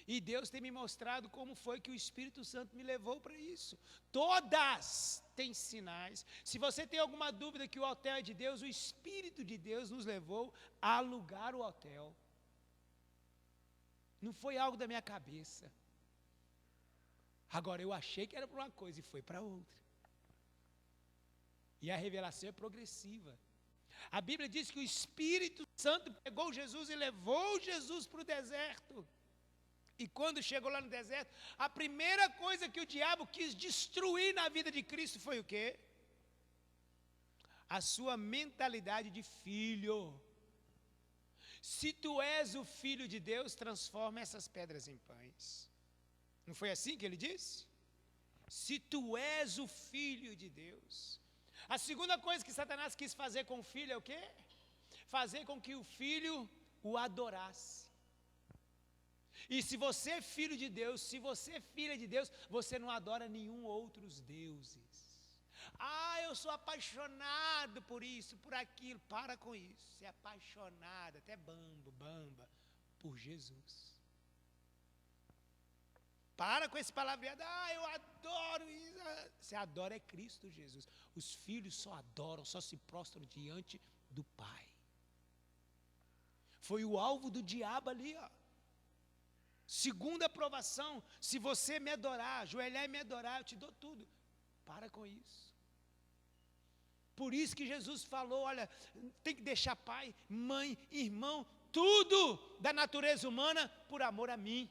e Deus tem me mostrado como foi que o Espírito Santo me levou para isso. Todas têm sinais. Se você tem alguma dúvida que o hotel é de Deus, o Espírito de Deus nos levou a alugar o hotel. Não foi algo da minha cabeça. Agora, eu achei que era para uma coisa e foi para outra. E a revelação é progressiva. A Bíblia diz que o Espírito Santo pegou Jesus e levou Jesus para o deserto. E quando chegou lá no deserto, a primeira coisa que o diabo quis destruir na vida de Cristo foi o quê? A sua mentalidade de filho. Se tu és o filho de Deus, transforma essas pedras em pães. Não foi assim que ele disse? Se tu és o filho de Deus. A segunda coisa que Satanás quis fazer com o filho é o quê? Fazer com que o filho o adorasse. E se você é filho de Deus, se você é filha de Deus, você não adora nenhum outros deuses. Ah, eu sou apaixonado por isso, por aquilo. Para com isso. Você é apaixonado, até bamba, por Jesus. Para com esse palavreado, eu adoro isso. Você adora é Cristo Jesus. Os filhos só adoram, só se prostram diante do Pai. Foi o alvo do diabo ali, ó. Segunda aprovação, se você me adorar, ajoelhar e me adorar, eu te dou tudo. Para com isso. Por isso que Jesus falou, olha, tem que deixar pai, mãe, irmão, tudo da natureza humana por amor a mim.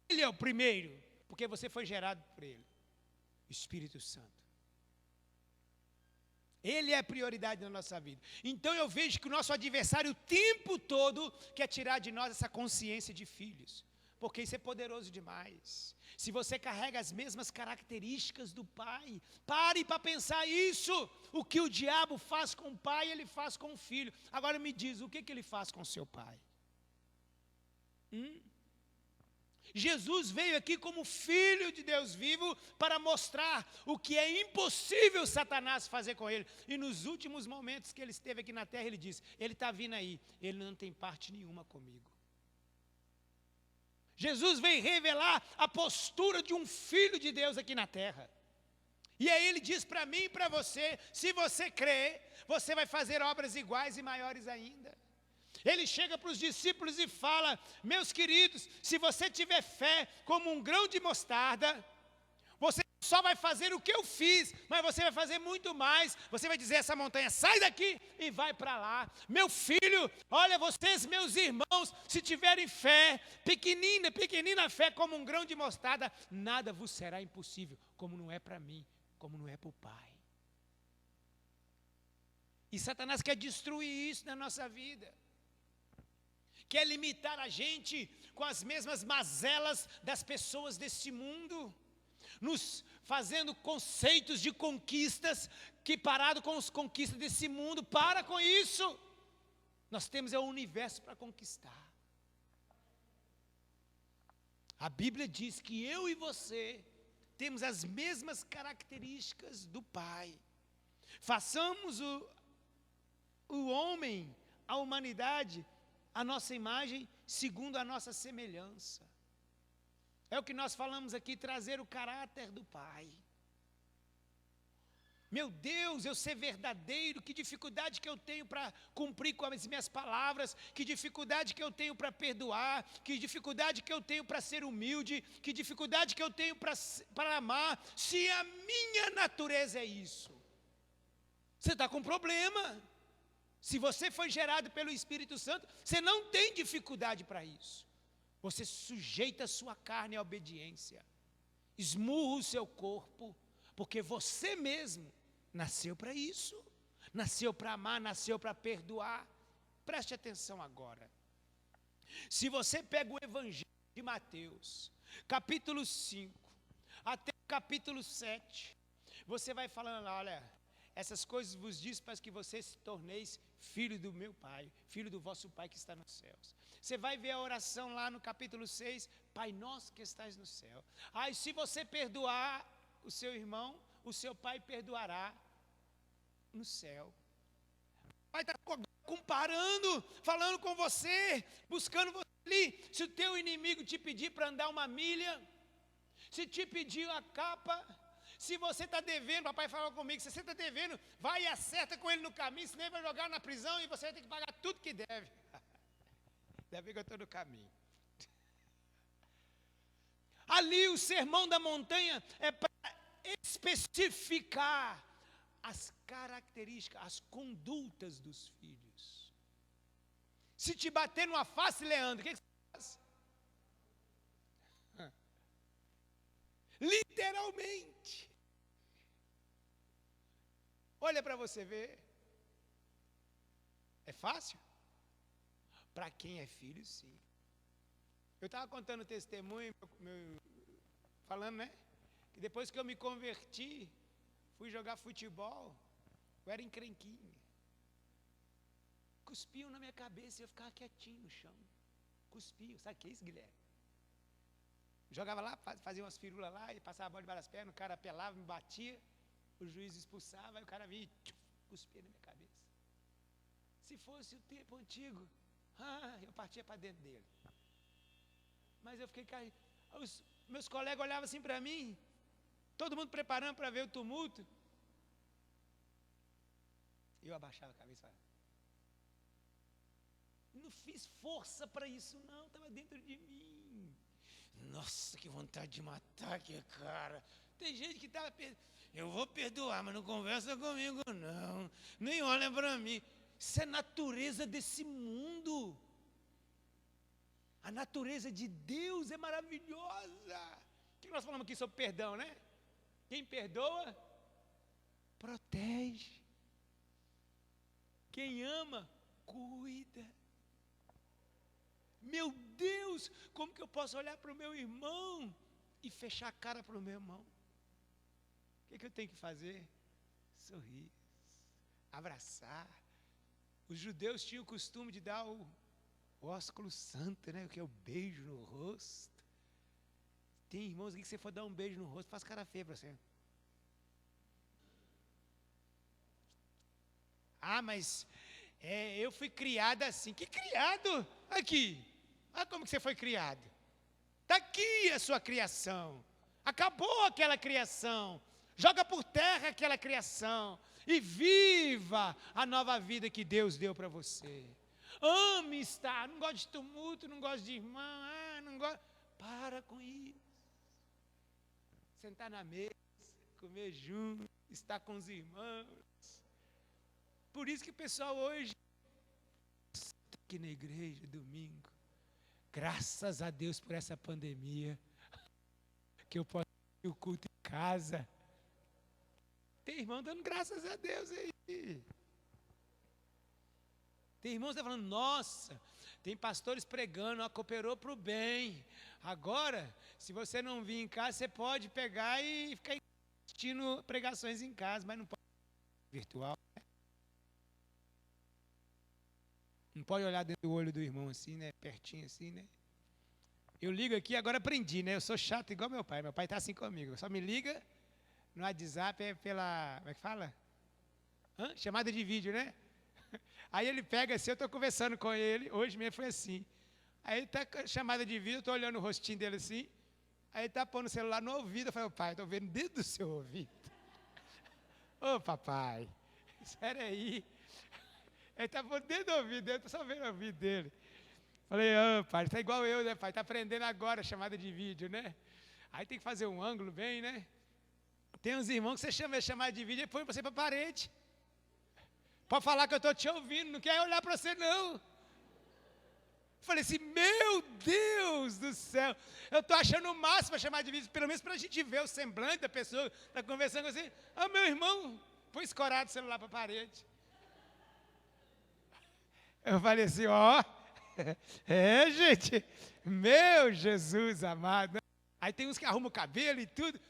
Ele é o primeiro, porque você foi gerado por Ele, o Espírito Santo. Ele é a prioridade na nossa vida. Então eu vejo que o nosso adversário o tempo todo quer tirar de nós essa consciência de filhos, porque isso é poderoso demais. Se você carrega as mesmas características do pai, pare para pensar isso. O que o diabo faz com o pai, ele faz com o filho. Agora me diz, o que ele faz com o seu pai? Jesus veio aqui como Filho de Deus vivo para mostrar o que é impossível Satanás fazer com ele. E nos últimos momentos que ele esteve aqui na terra, ele disse, ele está vindo aí, ele não tem parte nenhuma comigo. Jesus veio revelar a postura de um Filho de Deus aqui na terra. E aí ele diz para mim e para você, se você crer, você vai fazer obras iguais e maiores ainda. Ele chega para os discípulos e fala, meus queridos, se você tiver fé como um grão de mostarda, você só vai fazer o que eu fiz, mas você vai fazer muito mais. Você vai dizer a essa montanha, sai daqui e vai para lá. Meu filho, olha vocês, meus irmãos, se tiverem fé, pequenina fé como um grão de mostarda, nada vos será impossível, como não é para mim, como não é para o Pai. E Satanás quer destruir isso na nossa vida. Quer limitar a gente com as mesmas mazelas das pessoas desse mundo, nos fazendo conceitos de conquistas, que parado com as conquistas desse mundo, para com isso. Nós temos o universo para conquistar. A Bíblia diz que eu e você temos as mesmas características do Pai. Façamos o homem, a humanidade, a nossa imagem segundo a nossa semelhança. É o que nós falamos aqui, trazer o caráter do Pai. Meu Deus, eu ser verdadeiro, que dificuldade que eu tenho para cumprir com as minhas palavras, que dificuldade que eu tenho para perdoar, que dificuldade que eu tenho para ser humilde, que dificuldade que eu tenho para amar, se a minha natureza é isso. Você está com problema. Se você foi gerado pelo Espírito Santo, você não tem dificuldade para isso. Você sujeita a sua carne à obediência. Esmurra o seu corpo, porque você mesmo nasceu para isso. Nasceu para amar, nasceu para perdoar. Preste atenção agora. Se você pega o Evangelho de Mateus, capítulo 5, até o capítulo 7, você vai falando, olha, essas coisas vos diz para que vocês se torneis filho do meu Pai, filho do vosso Pai que está nos céus. Você vai ver a oração lá no capítulo 6, Pai nosso que estás no céu. Aí se você perdoar o seu irmão, o seu Pai perdoará no céu. O Pai está comparando, falando com você, buscando você ali. Se o teu inimigo te pedir para andar uma milha, se te pedir a capa, se você está devendo, papai falou comigo, se você está devendo, vai e acerta com ele no caminho, senão ele vai jogar na prisão e você vai ter que pagar tudo que deve. Ainda bem que eu estou no caminho. Ali o sermão da montanha é para especificar as características, as condutas dos filhos. Se te bater numa face, Leandro, o que você faz? Literalmente. Olha para você ver. É fácil? Para quem é filho, sim. Eu estava contando testemunho, falando, né? Que depois que eu me converti, fui jogar futebol, eu era encrenquinho. Cuspiam na minha cabeça e eu ficava quietinho no chão. Cuspiam, sabe o que é isso, Guilherme? Jogava lá, fazia umas firulas lá, e passava a bola debaixo das pernas, o cara apelava, me batia, o juiz expulsava, aí o cara vinha e cuspia na minha cabeça. Se fosse o tempo antigo, eu partia para dentro dele. Mas eu fiquei caído. Os meus colegas olhavam assim para mim, todo mundo preparando para ver o tumulto. Eu abaixava a cabeça e falava, não fiz força para isso não, estava dentro de mim. Nossa, que vontade de matar aquele cara. Tem gente que estava eu vou perdoar, mas não conversa comigo não, nem olha para mim. Isso é natureza desse mundo. A natureza de Deus é maravilhosa. O que nós falamos aqui sobre perdão, né? Quem perdoa, protege. Quem ama, cuida. Meu Deus, como que eu posso olhar para o meu irmão e fechar a cara para o meu irmão? O que eu tenho que fazer? Sorrir, abraçar. Os judeus tinham o costume de dar o ósculo santo, né? Que é o beijo no rosto. Tem irmãos aqui que você for dar um beijo no rosto, faz cara feia para você. Mas eu fui criado assim. Que criado? Aqui. Olha como que você foi criado. Está aqui a sua criação. Acabou aquela criação. Joga por terra aquela criação. E viva a nova vida que Deus deu para você. Ame estar. Não gosto de tumulto, não gosto de irmão. Não gosto. Para com isso. Sentar na mesa, comer junto, estar com os irmãos. Por isso que o pessoal hoje está aqui na igreja, domingo. Graças a Deus por essa pandemia, que eu posso ter o culto em casa. Tem irmão dando graças a Deus aí. Tem irmãos que estão falando, nossa, tem pastores pregando, cooperou para o bem. Agora, se você não vir em casa, você pode pegar e ficar assistindo pregações em casa, mas não pode virtual. Não pode olhar dentro do olho do irmão assim, né? Pertinho assim, né? Eu ligo aqui, agora aprendi, né? Eu sou chato igual meu pai. Meu pai está assim comigo. Só me liga no WhatsApp, pela... Como é que fala? Chamada de vídeo, né? Aí ele pega assim, eu estou conversando com ele. Hoje mesmo foi assim. Aí está chamada de vídeo, eu estou olhando o rostinho dele assim. Aí ele está pondo o celular no ouvido. Eu falei, pai, estou vendo dentro do seu ouvido. Ô, papai, espera aí. Ele está pondo dentro do ouvido, eu estou só vendo o ouvido dele. Falei, pai, está igual eu, né, pai? Está aprendendo agora a chamada de vídeo, né? Aí tem que fazer um ângulo bem, né? Tem uns irmãos que você chama de chamada de vídeo e põe você para a parede. Pode falar que eu estou te ouvindo, não quer olhar para você não. Falei assim, meu Deus do céu, eu estou achando o máximo para chamar de vídeo, pelo menos para a gente ver o semblante da pessoa, está conversando assim, meu irmão, foi escorado o celular para a parede. Eu falei assim, gente, meu Jesus amado. Aí tem uns que arrumam o cabelo e tudo,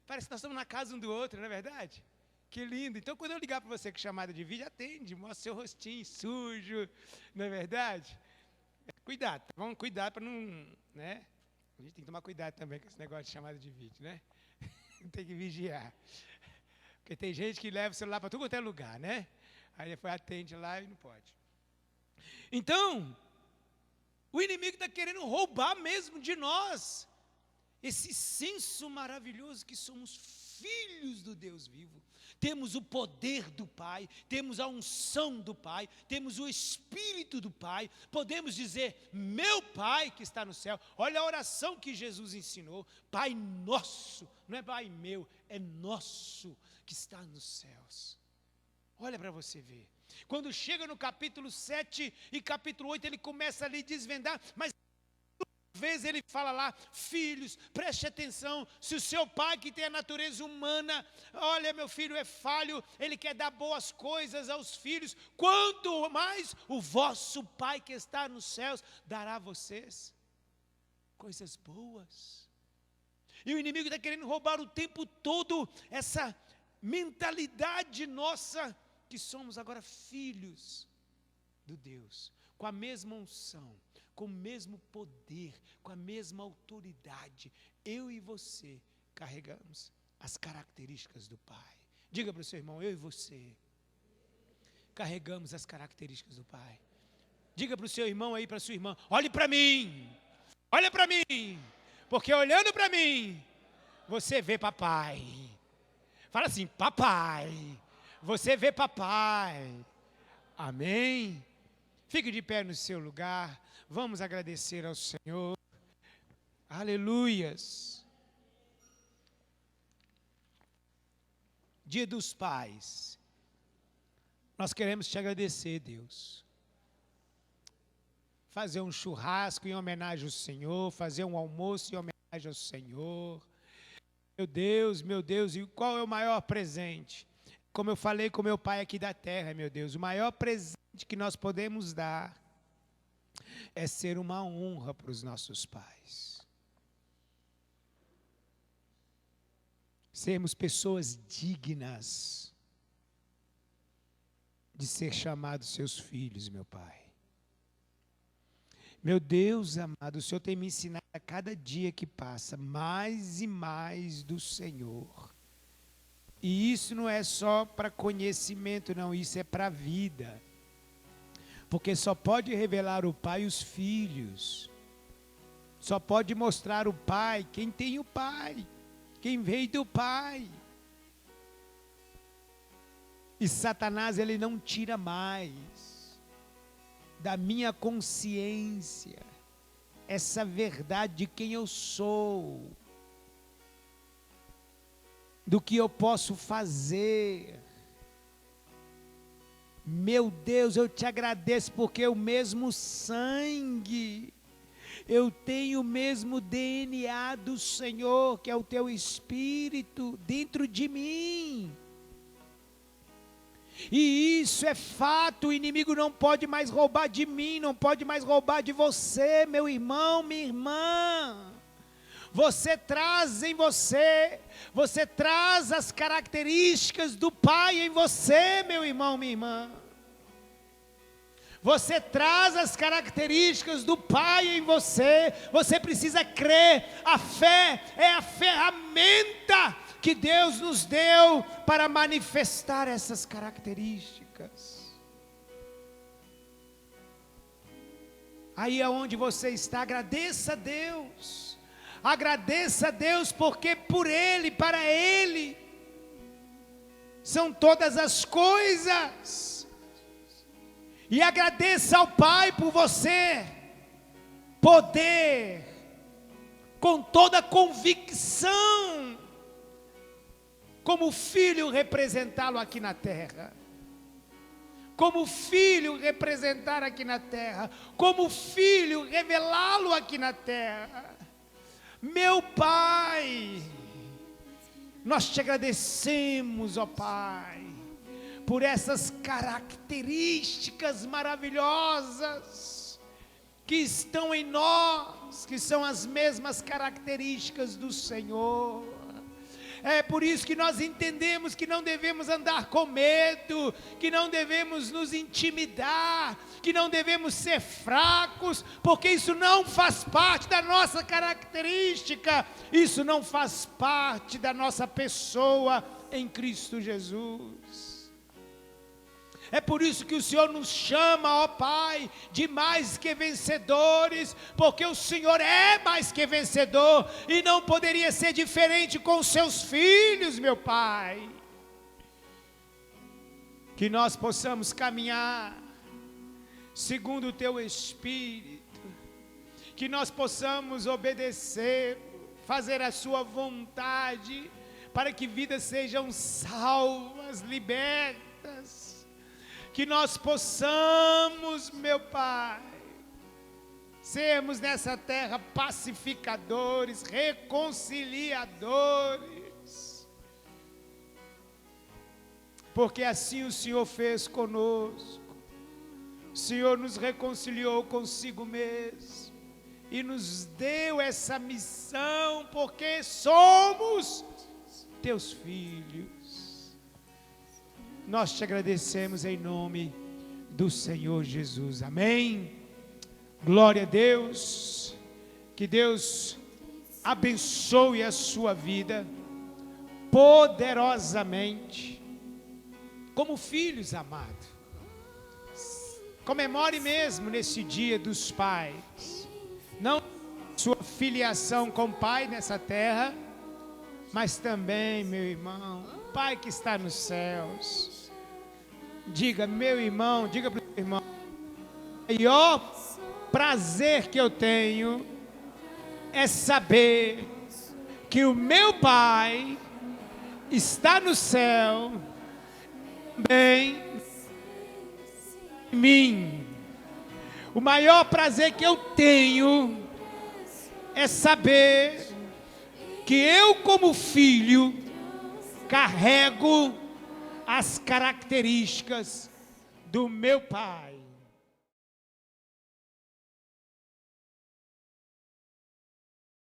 parece que nós estamos na casa um do outro, não é verdade? Que lindo. Então, quando eu ligar para você com chamada de vídeo, atende, mostra seu rostinho sujo, não é verdade? Cuidado, vamos cuidar para não, né? A gente tem que tomar cuidado também com esse negócio de chamada de vídeo, né? Tem que vigiar. Porque tem gente que leva o celular para tudo quanto é lugar, né? Aí depois atende lá e não pode. Então, o inimigo está querendo roubar mesmo de nós esse senso maravilhoso que somos filhos do Deus vivo. Temos o poder do Pai, temos a unção do Pai, temos o Espírito do Pai, podemos dizer, meu Pai que está no céu. Olha a oração que Jesus ensinou, Pai nosso, não é Pai meu, é nosso que está nos céus. Olha para você ver, quando chega no capítulo 7 e capítulo 8, ele começa a lhe desvendar, mas vezes ele fala lá, filhos, preste atenção, se o seu pai que tem a natureza humana, olha meu filho é falho, ele quer dar boas coisas aos filhos, quanto mais o vosso pai que está nos céus, dará a vocês coisas boas. E o inimigo está querendo roubar o tempo todo essa mentalidade nossa, que somos agora filhos do Deus, com a mesma unção, com o mesmo poder, com a mesma autoridade. Eu e você carregamos as características do Pai. Diga para o seu irmão, eu e você carregamos as características do Pai. Diga para o seu irmão aí, para a sua irmã, olhe para mim, olha para mim, porque olhando para mim, você vê papai. Fala assim, papai, você vê papai. Amém? Fique de pé no seu lugar. Vamos agradecer ao Senhor. Aleluias. Dia dos Pais. Nós queremos te agradecer, Deus. Fazer um churrasco em homenagem ao Senhor, fazer um almoço em homenagem ao Senhor. Meu Deus, e qual é o maior presente? Como eu falei com meu pai aqui da terra, meu Deus, o maior presente que nós podemos dar é ser uma honra para os nossos pais. Sermos pessoas dignas de ser chamados seus filhos, meu Pai. Meu Deus amado, o Senhor tem me ensinado a cada dia que passa mais e mais do Senhor. E isso não é só para conhecimento, não, isso é para a vida. Porque só pode revelar o Pai os filhos. Só pode mostrar o Pai quem tem o Pai, quem veio do Pai. E Satanás, ele não tira mais da minha consciência essa verdade de quem eu sou, do que eu posso fazer. Meu Deus, eu te agradeço porque o mesmo sangue, eu tenho o mesmo DNA do Senhor, que é o teu Espírito dentro de mim. E isso é fato, o inimigo não pode mais roubar de mim, não pode mais roubar de você, meu irmão, minha irmã. Você traz em você traz as características do Pai em você, meu irmão, minha irmã. Você traz as características do Pai em você. Você precisa crer. A fé é a ferramenta que Deus nos deu para manifestar essas características. Aí é onde você está, agradeça a Deus. Agradeça a Deus, porque por Ele, para Ele, são todas as coisas. E agradeça ao Pai por você poder, com toda convicção, como filho, representá-lo aqui na terra. como filho representar aqui na terra, como filho revelá-lo aqui na terra. Meu Pai, nós te agradecemos, ó Pai, por essas características maravilhosas que estão em nós, que são as mesmas características do Senhor. É por isso que nós entendemos que não devemos andar com medo, que não devemos nos intimidar, que não devemos ser fracos, porque isso não faz parte da nossa característica, isso não faz parte da nossa pessoa em Cristo Jesus. É por isso que o Senhor nos chama, ó Pai, de mais que vencedores, porque o Senhor é mais que vencedor, e não poderia ser diferente com os seus filhos, meu Pai. Que nós possamos caminhar segundo o Teu Espírito, que nós possamos obedecer, fazer a Sua vontade, para que vidas sejam salvas, libertas. Que nós possamos, meu Pai, sermos nessa terra pacificadores, reconciliadores, porque assim o Senhor fez conosco. O Senhor nos reconciliou consigo mesmo e nos deu essa missão, porque somos Teus filhos. Nós te agradecemos em nome do Senhor Jesus, amém? Glória a Deus, que Deus abençoe a sua vida poderosamente, como filhos amados. Comemore mesmo nesse dia dos pais, não sua filiação com o Pai nessa terra, mas também, meu irmão, Pai que está nos céus. Diga, meu irmão, diga para o seu irmão, o maior prazer que eu tenho é saber que o meu Pai está no céu, bem em mim. O maior prazer que eu tenho é saber que eu, como filho, carrego as características do meu Pai.